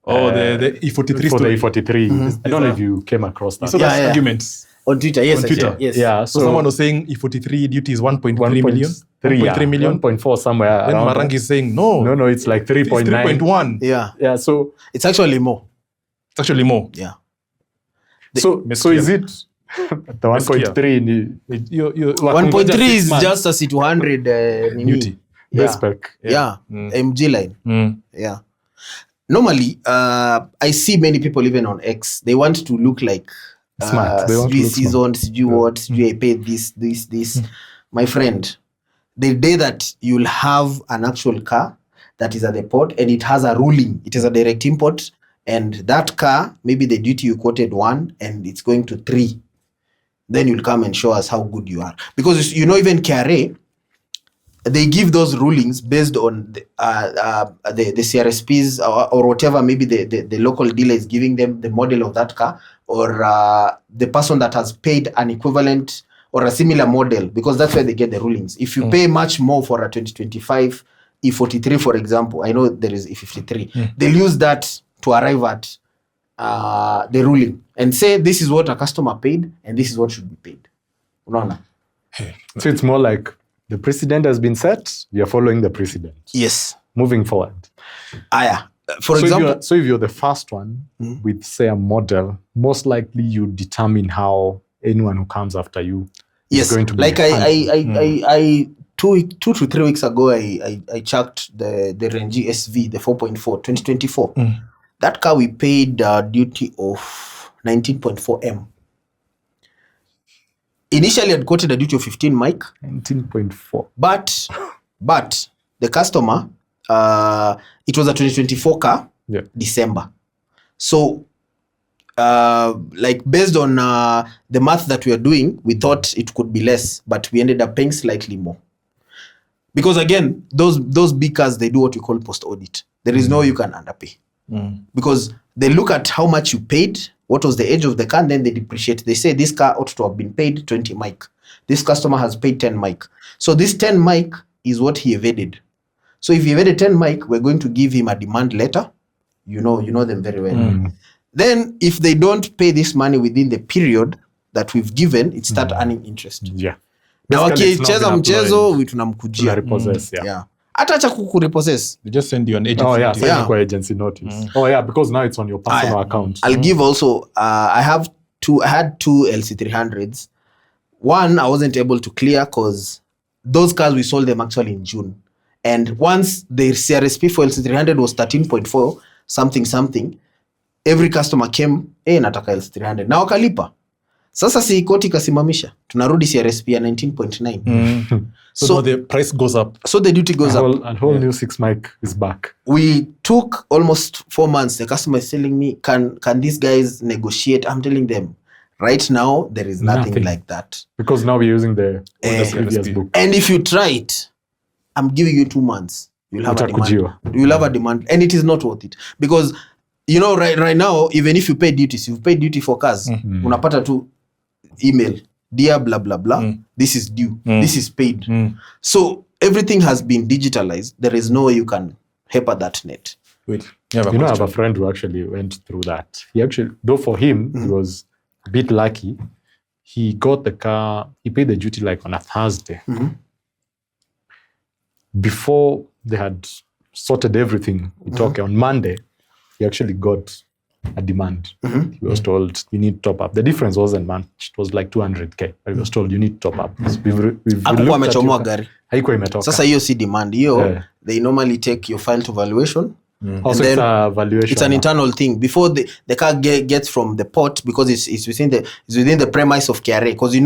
The E43 for the E43. I don't know if you came across that. So that's arguments. On Twitter, yes. On Twitter. Yes. Yeah. So someone was saying E43 duty is 1.3 million. 1.3 million. 1.4 somewhere. Then Marangi is saying no, it's like 3.9. It's 3.1. Yeah. So it's actually more. It's actually more. Yeah. So is it The 1.3 ni 1.3 is just a C200 Newty. base spec. MG line. Yeah. Normally, I see many people even on X. They want to look like Smart. They want to look seasoned, I paid this. My friend, the day that you'll have an actual car that is at the port and it has a ruling, it is a direct import, and that car, maybe the duty you quoted 1 and it's going to 3, then you'll come and show us how good you are. Because even KRA, they give those rulings based on the CRSPs or whatever, maybe the local dealer is giving them the model of that car, or the person that has paid an equivalent or a similar model, because that's where they get the rulings. If you pay much more for a 2025 E43, for example, I know there is E53, they'll use that to arrive at the ruling and say this is what a customer paid and this is what should be paid. Unaona? So it's more like the precedent has been set, we are following the precedent. Yes. Moving forward. For example, if you're the first one with, say, a model, most likely you determine how anyone who comes after you is going to be. Like I 2 to 3 weeks ago, I checked the Range SV, the 4.4, 2024. That car we paid duty of 19.4 M. Initially, I'd quoted a duty of 15, Mike. 19.4. But the customer, it was a 2024 car, December. So, based on the math that we are doing, we thought it could be less, but we ended up paying slightly more. Because again, those big cars, they do what we call post-audit. There is no you can underpay. Because they look at how much you paid, what was the age of the car, and then they depreciate. They say this car ought to have been paid 20 mic. This customer has paid 10 mic. So this 10 mic is what he evaded. So if he evaded 10 mic, we're going to give him a demand letter. You know them very well. Then if they don't pay this money within the period that we've given, it start earning interest. Yeah. Na wakicheza mchezo tunamkujia. Repossess, Hata acha kukurepossess. They just send you an agency. Oh yeah, send you agency notice. Oh yeah, because now it's on your personal account. I'll give also, I had two LC300s. One, I wasn't able to clear because those cars, we sold them actually in June. And once the CRSP for LC300 was 13.4 something, every customer came, nataka LC300. Na wakalipa. Sasa si koti kasimamisha. Tunarudi CRSP ya 19.9. So the price goes up. So the duty goes up. A whole new 6 mic is back. We took almost 4 months. The customer is telling me, can these guys negotiate? I'm telling them, right now, there is nothing like that. Because now we're using the previous book. And if you try it, I'm giving you 2 months. You'll have a demand. You'll have a demand. And it is not worth it. Because, right now, even if you pay duties, you've paid duty for cars, unapata tu email, dear blah, blah, blah, this is due, this is paid. So everything has been digitalized. There is no way you can paper that net. Wait, I have a friend who actually went through that. He actually, though for him, he was a bit lucky. He got the car, he paid the duty like on a Thursday. Before they had sorted everything, on Monday, he actually got a demand. He was told, you need to top up. The difference wasn't much. It was like 200K. But he was told, you need to top up. Hakuwa amechomwa gari. Haikuwa imetoka. Sasa hiyo si demand. Hiyo, they normally take your file to valuation. Also, it's a valuation. It's an internal thing. Before the car gets from the port, because it's within the premise of KRA. Because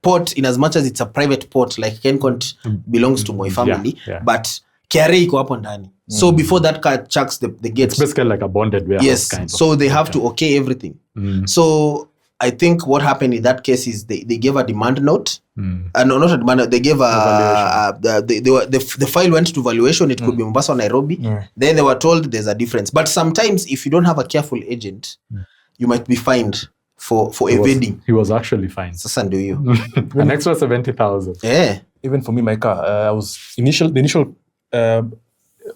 port, in as much as it's a private port, like Kencont belongs to my family, but KRA iko hapo ndani. So before that car checks the gates. It's basically like a bonded warehouse. Yes, kind of. So they have to okay everything. So I think what happened in that case is they gave a demand note. No, not a demand note. They gave the file went to valuation. It could be Mombasa or Nairobi. Then they were told there's a difference. But sometimes if you don't have a careful agent, you might be fined for evading. He was actually fined. Sasa ndio hiyo. An extra 70,000. Yeah. Even for me, my car, the initial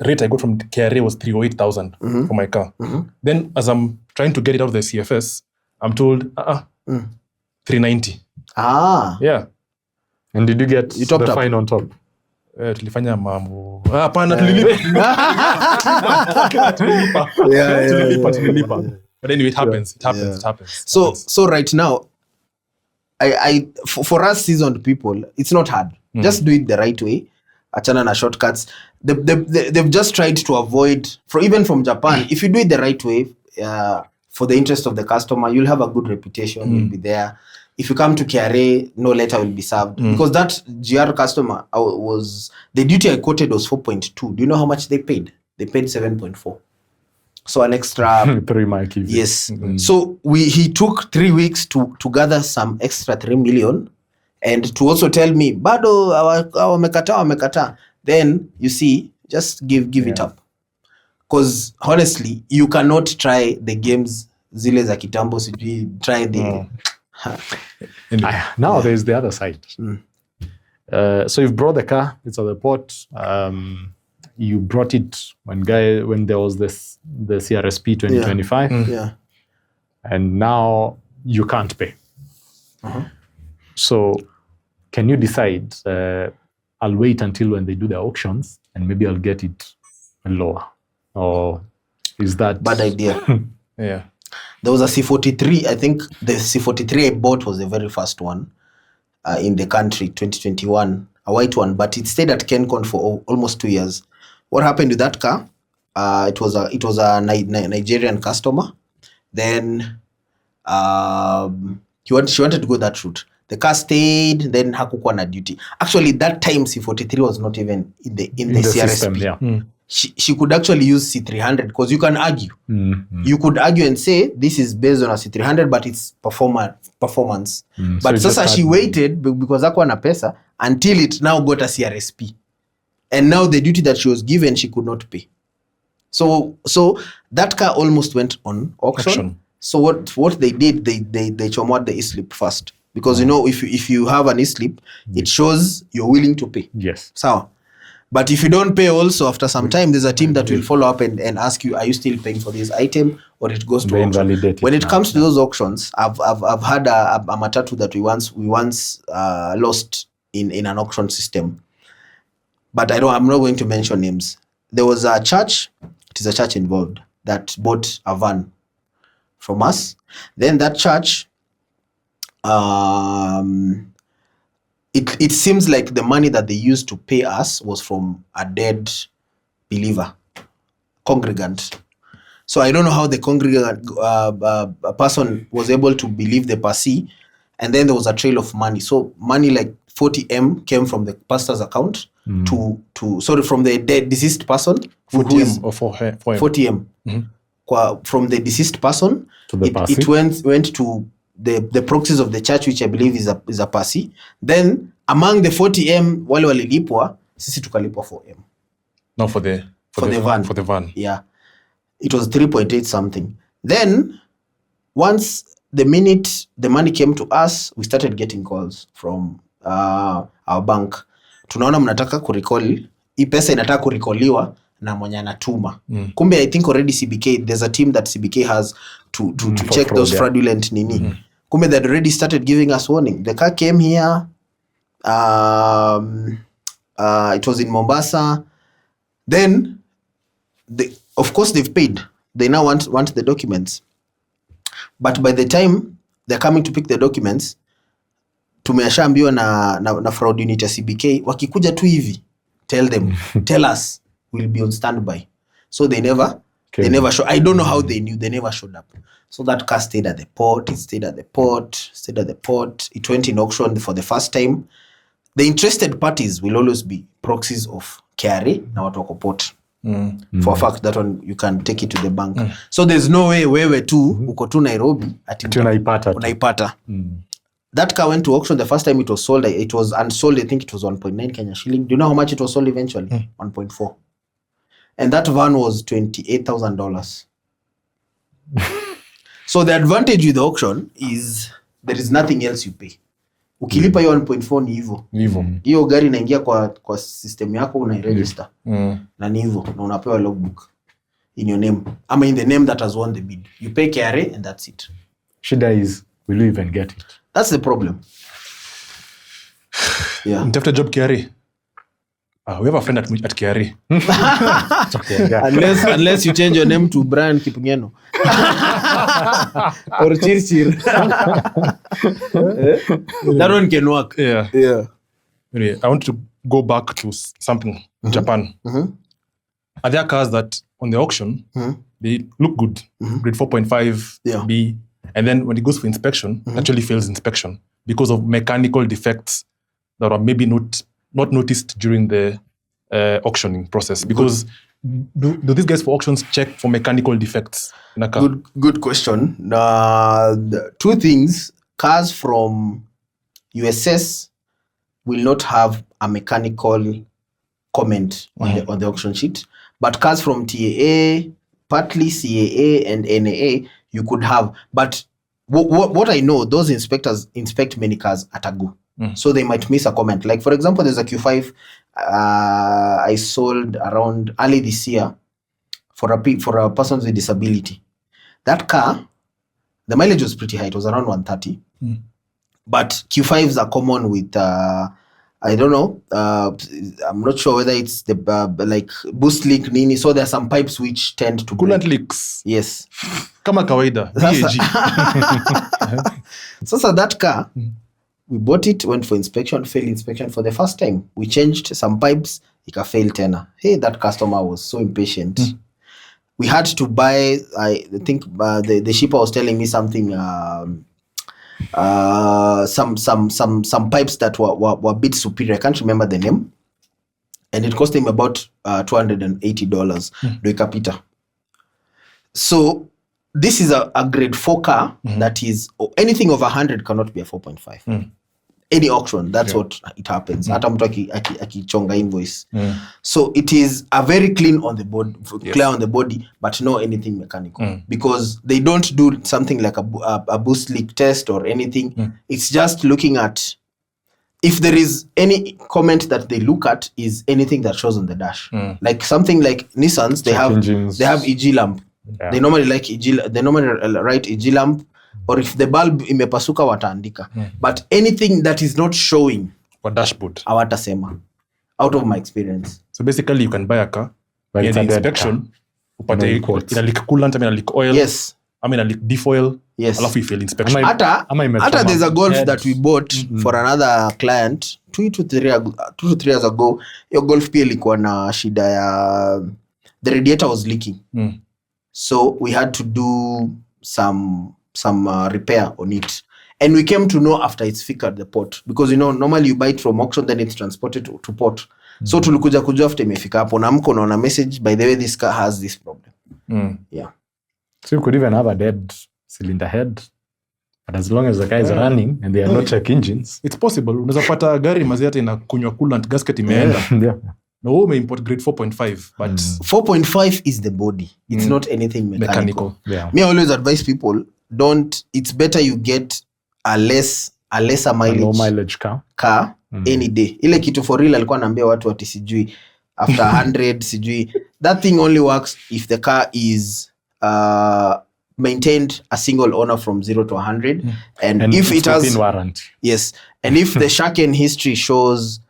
rate I got from KRA was 308,000 for my car. Then as I'm trying to get it out of the CFS, I'm told 390. Yeah. And did you get the fine on top? Tulifanya mambo. Hapana, tulilipa. Tulilipa. But anyway, it happens. So right now, for us seasoned people, it's not hard. Just do it the right way. Achana na shortcuts. They've just tried to avoid, even from Japan, if you do it the right way, for the interest of the customer, you'll have a good reputation, you'll be there. If you come to KRA, no letter will be served. Because that GR customer the duty I quoted was 4.2. Do you know how much they paid? They paid 7.4. So an extra 3 Mike. Yes. So he took 3 weeks to gather some extra 3 million and to also tell me, bado wamekata. Then you see, just give it up. Because honestly, you cannot try the games zile za kitambo, try the now there's the other side. So you've brought the car, it's at the port. You brought it when there was the CRSP 2025. Yeah. And now you can't pay. So can you decide, I'll wait until when they do the auctions and maybe I'll get it lower? Or is that... Bad idea. Yeah. There was a C43. I think the C43 I bought was the very first one in the country, 2021, a white one, but it stayed at KenCon for almost 2 years. What happened with that car? It was a Nigerian customer. Then she wanted to go that route. The car stayed, then hakukuwa na duty. Actually, that time C43 was not even in the CRSP. System, yeah. She could actually use C300 because you can argue. You could argue and say this is based on a C300, but it's performance. But so she waited because hakuwa na pesa until it now got a CRSP. And now the duty that she was given, she could not pay. So that car almost went on auction. So what they did, they chomoed the e-slip first. Because if you have an e-slip, it shows you're willing to pay. Yes. So, but if you don't pay also, after some time, there's a team that will follow up and ask you, are you still paying for this item, or it goes to auction? When it comes to those auctions, I've had a matatu that we once lost in an auction system. But I'm not going to mention names. There was a church, it is a church involved, that bought a van from us. Then that church, it seems like the money that they used to pay us was from a dead believer, congregant. So I don't know how the congregant person was able to believe the passee, and then there was a trail of money. So money like 40M came from the pastor's account from the deceased person. 40M or 4M. 40M. From the deceased person, to the it went to the proxies of the church, which I believe is a passee. Then among the 40M, wale walilipwa, sisi tukalipwa 4M. No, for the van. For the van. Yeah. It was 3.8 something. Then once the minute the money came to us, we started getting calls from our bank. Tunaona mnataka kurecall, hii pesa inataka kurecalliwa na mwenye anatuma. Kumbe I think already CBK, there's a team that CBK has to check those fraudulent nini. Kumbe they had already started giving us warning. The car came here, it was in Mombasa. Then of course they've paid. They now want the documents. But by the time they're coming to pick the documents, tumeashaambiwa na fraud unit ya CBK, wakikuja tu hivi, tell us, we'll be on standby. So they never show. I don't know how they knew. They never showed up. So that car stayed at the port. It stayed at the port. It went in auction for the first time. The interested parties will always be proxies of KRA na watu wako port. For a fact, that one you can take it to the bank. So there's no way wewe tu uko tu Nairobi ati unaipata. That car went to auction. The first time it was sold, it was unsold. I think it was 1.9 Kenya shilling. Do you know how much it was sold eventually? 1.4. And that van was $28,000. So the advantage with the auction is there is nothing else you pay. Ukilipa hiyo 1.4 ni hivyo. Hiyo gari inaingia kwa system yako, unairegister. Na ni hivyo, na unapewa logbook in your name. Ama in the name that has won the bid. You pay KRA and that's it. Shida is, will you even get it? That's the problem. Yeah. Mtafuta job KRA. We have a friend at KRA. unless you change your name to Brian Kipngeno or Chirchir. That one can work. Yeah. Anyway, I want to go back to something in Japan. Are there cars that on the auction they look good, grade 4.5 B, and then when it goes for inspection, actually fails inspection because of mechanical defects that are maybe not noticed during the auctioning process? Because do these guys for auctions check for mechanical defects in a car? Good question. The two things: cars from USS will not have a mechanical comment on the auction sheet, but cars from TAA, partly CAA and NAA, you could have. But what I know, those inspectors inspect many cars at a go. So they might miss a comment. Like, for example, there's a Q5 I sold around early this year for a person with disability. That car, the mileage was pretty high. It was around 130. But Q5s are common with, I don't know, I'm not sure whether it's the like boost leak nini. So there are some pipes which tend to Coolant break. leaks. Yes. Kama kawaida. So that car, we bought it, went for inspection, failed inspection for the first time. We changed some pipes, it failed tena. Hey, that customer was so impatient. We had to buy, I think the shipper was telling me something, some pipes that were a bit superior. I can't remember the name. And it cost him about $280 do capita. So this is a grade 4 car that is, anything over 100 cannot be a 4.5. Any auction, that's what it happens. Hata mtu akichonga invoice. So it is a very clean on the body, clear on the body, but no anything mechanical. Because they don't do something like a boost leak test or anything. It's just looking at, if there is any comment that they look at, is anything that shows on the dash. Like something like Nissans, they have EG lamp. Yeah. They normally write EG lamp, or if the bulb imepasuka wataandika. But anything that is not showing or dashboard, hawatasema, out of my experience. So basically you can buy a car, in the inspection, upate ina leak coolant, ina leak oil, ina leak defoil, alafu fail inspection. Hata there's a Golf that we bought for another client 2 to 3 years ago. Your Golf pia ilikuwa na shida ya the radiator was leaking. So we had to do some repair on it. And we came to know after it's fixed at the port. Because, normally you buy it from auction, then it's transported to port. So tulikuja kujua after imefika hapo na mko naona message, by the way, this car has this problem. Yeah. So you could even have a dead cylinder head. But as long as the car is running and they are not check engines, it's possible. Unaweza pata gari maziata inakunywa coolant, gasket imeenda. No, we import grade 4.5, but 4.5 is the body. It's not anything mechanical. Yeah. Me, I always advise people, it's better you get a lesser mileage, low mileage car any day. Ile kitu for real alikuwa anaambia watu ati sijui after 100 sijui. That thing only works if the car is maintained a single owner from 0 to 100 and if it has warranty. Yes. And if the Shaken history shows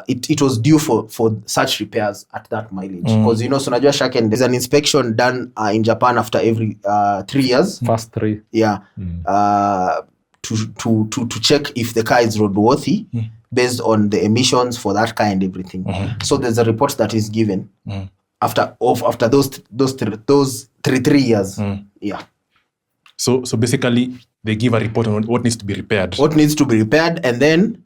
it was due for such repairs at that mileage. Because so unajua Shaken, there's an inspection done in Japan after every 3 years. First 3. Yeah. To check if the car is roadworthy based on the emissions for that car and everything. So there's a report that is given after those 3 years. Yeah. So basically they give a report on what needs to be repaired. What needs to be repaired, and then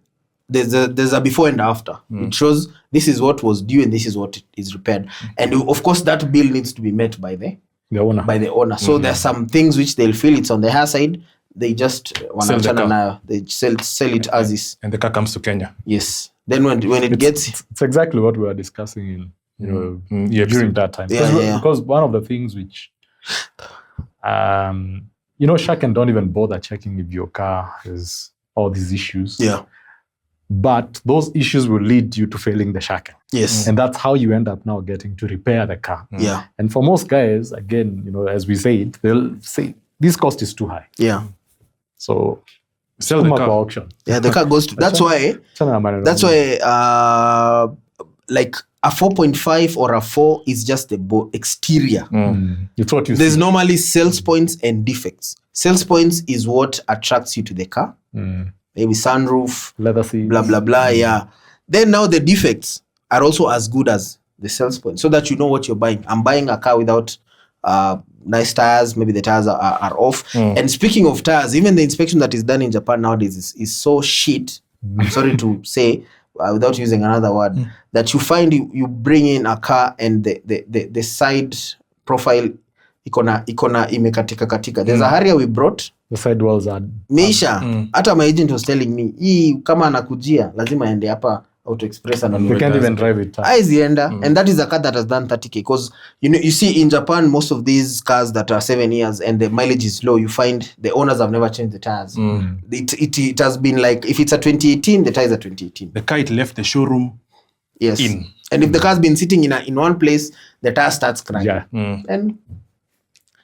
there's a before and after. It shows this is what was due and this is what is repaired. And of course that bill needs to be met by the owner. So there's some things which they'll feel it's on the her side. They just they sell it as is. And the car comes to Kenya. Yes. Then when it gets, it's exactly what we were discussing during that time. Because one of the things which Shaken don't even bother checking if your car has all these issues. Yeah. But those issues will lead you to failing the Shaken. Yes. And that's how you end up now getting to repair the car. Yeah. And for most guys, again, as we said, they'll say, this cost is too high. Yeah. So sell the car. Auction. Yeah, the car goes to, that's why like a 4.5 or a 4 is just the exterior. It's what you There's see. normally sales points and defects. Sales points is what attracts you to the car. Maybe sunroof, Leather seats. blah, blah, blah, yeah. Then now the defects are also as good as the sales point, so that you know what you're buying. I'm buying a car without nice tires. Maybe the tires are off. And speaking of tires, even the inspection that is done in Japan nowadays is so shit. I'm sorry to say, without using another word, that you find you bring in a car and the side profile ikona imekatika. There's a Harrier we brought. The side walls are Meisha. Hata my agent was telling me, hii kama anakujia lazima ende hapa Auto Express and you can't even drive it. and that is a car that has done 30k, because you see in Japan most of these cars that are 7 years and the mileage is low, you find the owners have never changed the tires. It has been like, if it's a 2018, the tires are 2018. The car, it left the showroom. Yes. In. And if the car's been sitting in one place, the tire starts cracking. Yeah. And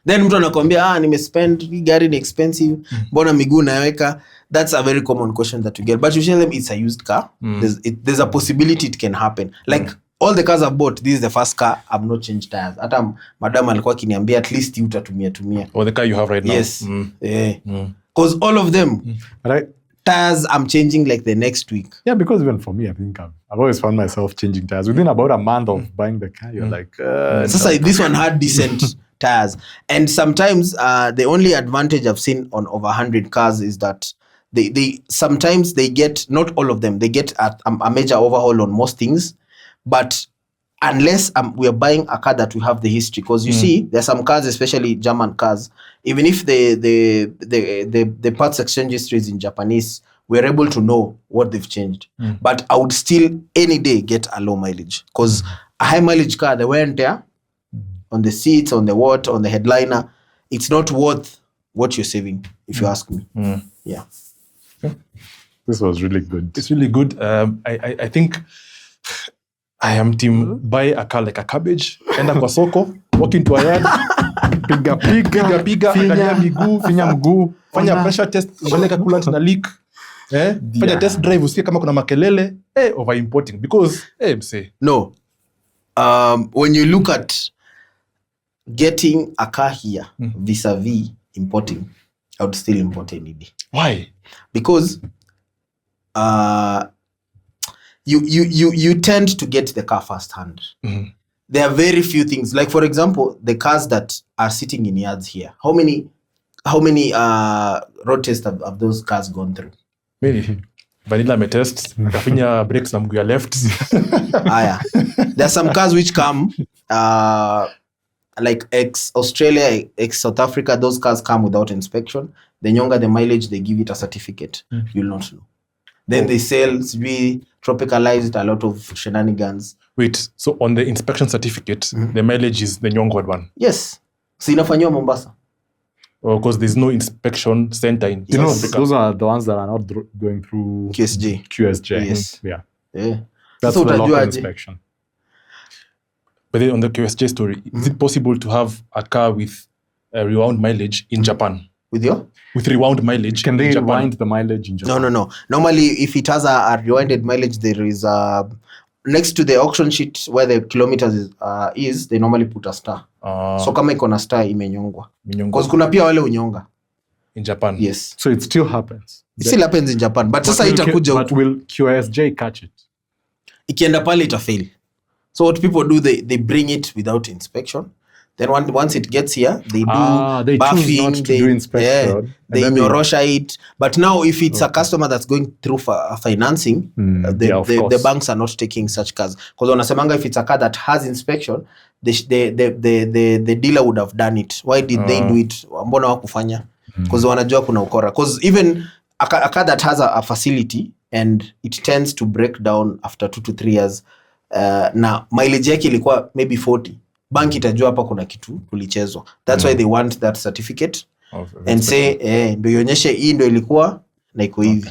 then mtu anakuambia nimespend, hii gari ni expensive, mbona miguu naweka. That's a very common question that you get, but you tell them it's a used car. There's a possibility it can happen. Like all the cars I've bought, this is the first car I've not changed tires. Hata madam alikuwa akiniambia at least you utatumia. Or the car you have right now. Yes. Because all of them, right? Tires I'm changing like the next week. Yeah, because even for me, I think I've always found myself changing tires within about a month of buying the car. You're like, so this one had decent tires, and sometimes the only advantage I've seen on over 100 cars is that they sometimes they get, not all of them, they get a major overhaul on most things, but unless we are buying a car that we have the history, because you see there's some cars, especially German cars, even if the parts exchange history is in Japanese, we're able to know what they've changed. But I would still any day get a low mileage, because a high mileage car, the wear and tear on the seats, on the on the headliner, it's not worth what you're saving, if you ask me. Yeah. This was really good. It's really good. I think I am team buy a car like a cabbage, enda kwa soko, walk into a yard, piga, angalia miguu, finya mguu, fanya pressure test, uone coolant na leak. Fanya test drive usikie kama kuna makelele, over importing, because msee. No. When you look at getting a car here vis-a-vis importing, I would still import any day. Why? Because you tend to get the car firsthand. There are very few things. Like for example, the cars that are sitting in yards here. How many road tests have those cars gone through? Many. Vanilla me test, akafinya brakes na mguu ya left. There are some cars which come like ex-Australia, ex-South Africa, those cars come without inspection. The younger the mileage, they give it a certificate. You'll not know. Then they sell, we tropicalized a lot of shenanigans. Wait, so on the inspection certificate, the mileage is the Nyongwa one? Yes. So inafanywa Mombasa. Because there's no inspection center in South Africa. Those are the ones that are not going through QSJ. Yes. Yeah. So That's the local inspection. But then on the QSJ story, is it possible to have a car with rewound mileage in Japan? With rewound mileage? Can they rewind the mileage in Japan? No. Normally, if it has a rewinded mileage, there is next to the auction sheet where the kilometers is, they normally put a star. So kama iko na star imenyongwa. Because kuna pia wale unyonga. In Japan? Yes. So it still happens? It still happens in Japan. But sasa itakuja. But will QSJ catch it? Ikienda pale ita fail. So what people do, they bring it without inspection. Then once it gets here, they do buffing, choose not to do inspection. They Norosha it. But now if it's a customer that's going through financing, the banks are not taking such cars. Because wanasemanga if it's a car that has inspection, the dealer would have done it. Why did they do it? Mbona wakufanya? Because wanajua kuna ukora. Because even a car that has a facility and it tends to break down after 2 to 3 years, na mileage yake ilikuwa maybe 40. Bank itajua hapa kuna kitu kulichezwa. That's why they want that certificate and say ndio ionyeshe hii ndio ilikuwa na iko hivi.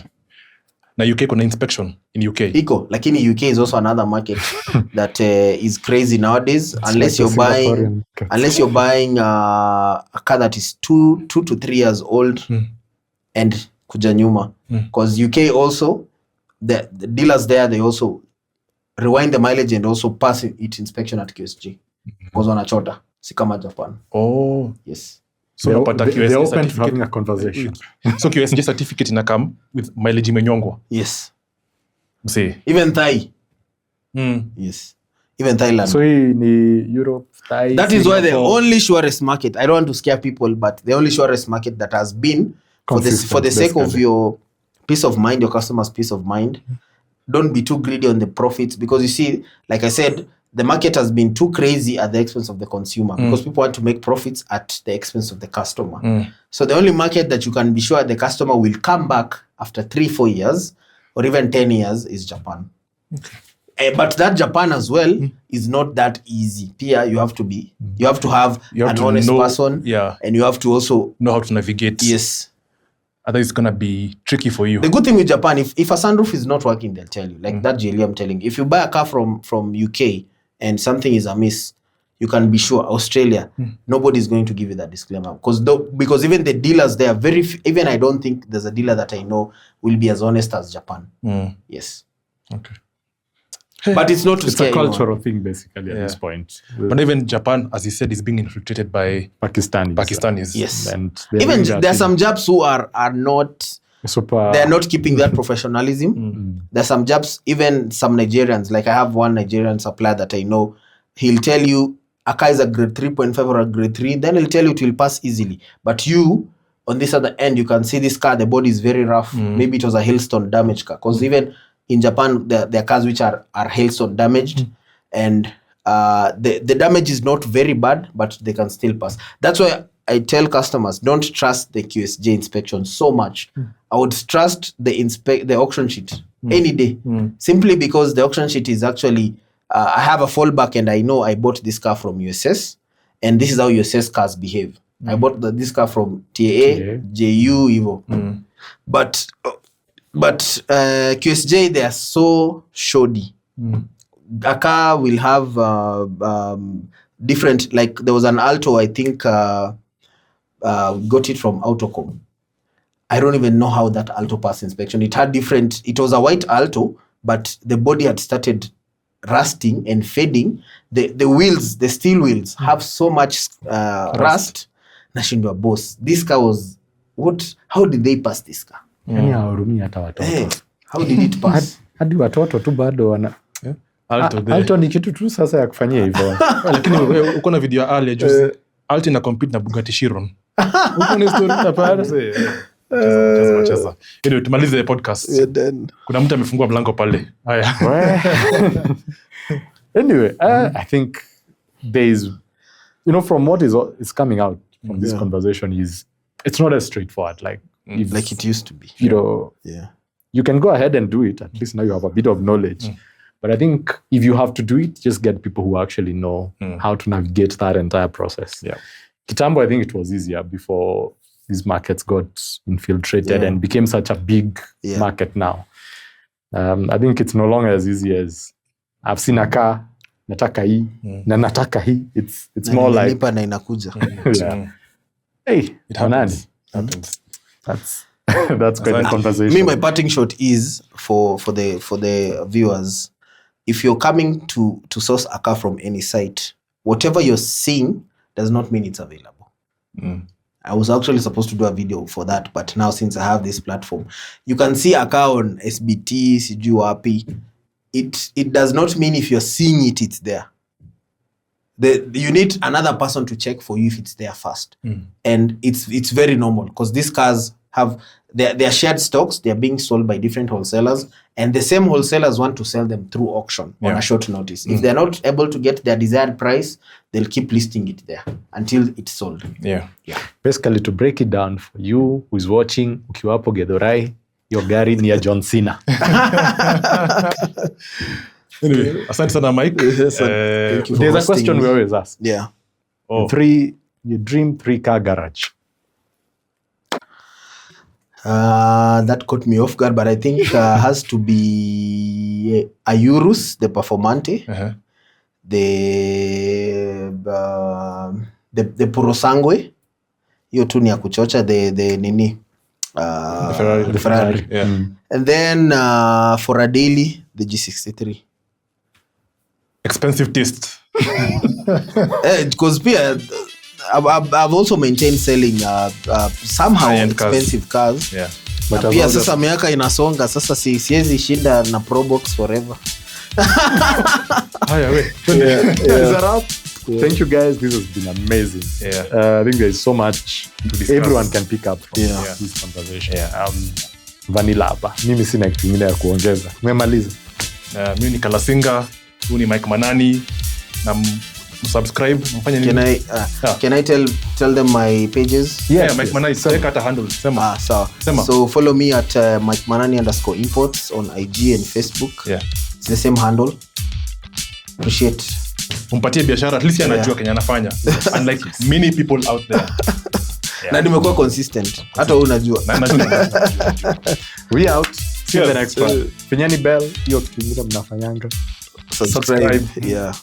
Na UK kuna inspection in UK. Iko, lakini UK is also another market that is crazy nowadays. Unless you're buying a car that is 2 to 3 years old and kuja nyuma. Because UK also the dealers there, they also rewind the mileage and also pass it inspection at QSG. Because wanachota, si kama Japan. Oh. Yes. So they're open to having a conversation. So QSG certificate ina come with mileage imenyongwa. Yes. See. Even Thai. Yes. Even Thailand. So in Europe, Thai. That is why the only surest market, I don't want to scare people, but the only surest market that has been for the sake of your peace of mind, your customers' peace of mind, don't be too greedy on the profits, because you see, like I said, the market has been too crazy at the expense of the consumer because people want to make profits at the expense of the customer. So the only market that you can be sure the customer will come back after 3-4 years or even 10 years is Japan. Okay. But that Japan as well is not that easy. Pia, you have to have an honest person, and you have to also know how to navigate. Yes. Otherwise it's gonna be tricky for you. The good thing with Japan, if a sunroof is not working, they'll tell you. Like that GLE I'm telling you. If you buy a car from UK and something is amiss, you can be sure Australia, nobody's going to give you that disclaimer. Because even the dealers, they are even I don't think there's a dealer that I know will be as honest as Japan. Yes. Okay. But it's not to scare a cultural thing basically at this point. But even Japan, as you said, is being infiltrated by Pakistanis. Yes. And even there are some Japs who are not super. They are not keeping that professionalism. There are some Japs, even some Nigerians. Like I have one Nigerian supplier that I know. He'll tell you a car is a grade 3.5 or a grade 3. Then he'll tell you it will pass easily. But you, on this other end, you can see this car, the body is very rough. Maybe it was a hailstone damaged car. Because even in Japan, there are cars which are hailstone damaged. And the damage is not very bad, but they can still pass. That's why I tell customers, don't trust the QSJ inspection so much. I would trust the auction sheet any day. Simply because the auction sheet is actually, I have a fallback and I know I bought this car from USS. And this is how USS cars behave. I bought this car from TAA, JU, Evo. But QSJ, they are so shoddy. A car will have different, like there was an Alto, I think, got it from Autocom. I don't even know how that Alto passed inspection. It was a white Alto, but the body had started rusting and fading. The wheels, the steel wheels, have so much rust. Nashindwa boss. This car was, how did they pass this car? Yani haurumi hata watoto. Hey, how did it pass? Hadi watoto tu bado wana Alto ni kitu tu sasa ya kufanyia hivyo. Lakini uko na video earlier juzi. Alto ina compete na Bugatti Chiron. Uko na story hapa. Cheza. Anyway, tumalize podcast. Kuna mtu amefungua mlango pale. Haya. Anyway, I think there is, from what is coming out from this conversation is, it's not as straightforward like it used to be. You can go ahead and do it. At least now you have a bit of knowledge. But I think if you have to do it, just get people who actually know how to navigate that entire process. Kitambo, I think it was easier before these markets got infiltrated and became such a big market now. I think it's no longer as easy as I've seen a car, nataka hii, na nataka hii. It's more like na inakuja. Hey, it happens. That's quite a conversation. Me, my parting shot is for the viewers. If you're coming to source a car from any site, whatever you're seeing does not mean it's available. I was actually supposed to do a video for that, but now since I have this platform, you can see a car on SBT, sijui wapi. It does not mean if you're seeing it, it's there. You need another person to check for you if it's there first. And it's very normal because these cars have their shared stocks. They're being sold by different wholesalers, and the same wholesalers want to sell them through auction on a short notice. If they're not able to get their desired price, they'll keep listing it there until it's sold. Basically, to break it down for you who's watching, ukiwa hapo Githurai, your gari ni ya John Cena. Anyway, asante sana Mike. Thank you for there's a question we always ask. You dream 3-car garage. That caught me off guard, but I think has to be a Urus, the Performante, the Purosangue, hiyo tu ni ya kuchocha, the nini, the Ferrari. And then for a daily, the G63. expensive taste. Because I've also maintained selling somehow High-end expensive cars. Yeah. Na pia sasa miaka inasonga, sasa siwezi shinda na Probox forever. Haya we. Is that up? Thank you guys, this has been amazing. I think there is so much everyone can pick up from this conversation. Vanilla hapa, mimi sina kitu kingine ya kuongeza. Umemaliza? Mimi ni Kalasinga, huyu ni Mike Manani, na subscribe, mfanye nini? Can I tell them my pages? Mike Manani, take out a handle. Sema. Sema. So follow me at Mike Manani_imports on IG and Facebook. It's the same handle. Appreciate. Umpatie biashara, at least anajua Kenya anafanya. Unlike many people out there. Na nimekuwa consistent. Hata wewe unajua. We out. See you the next one. Finyani bell, hiyo kitu kingine mnafanyanga. Subscribe. Yeah.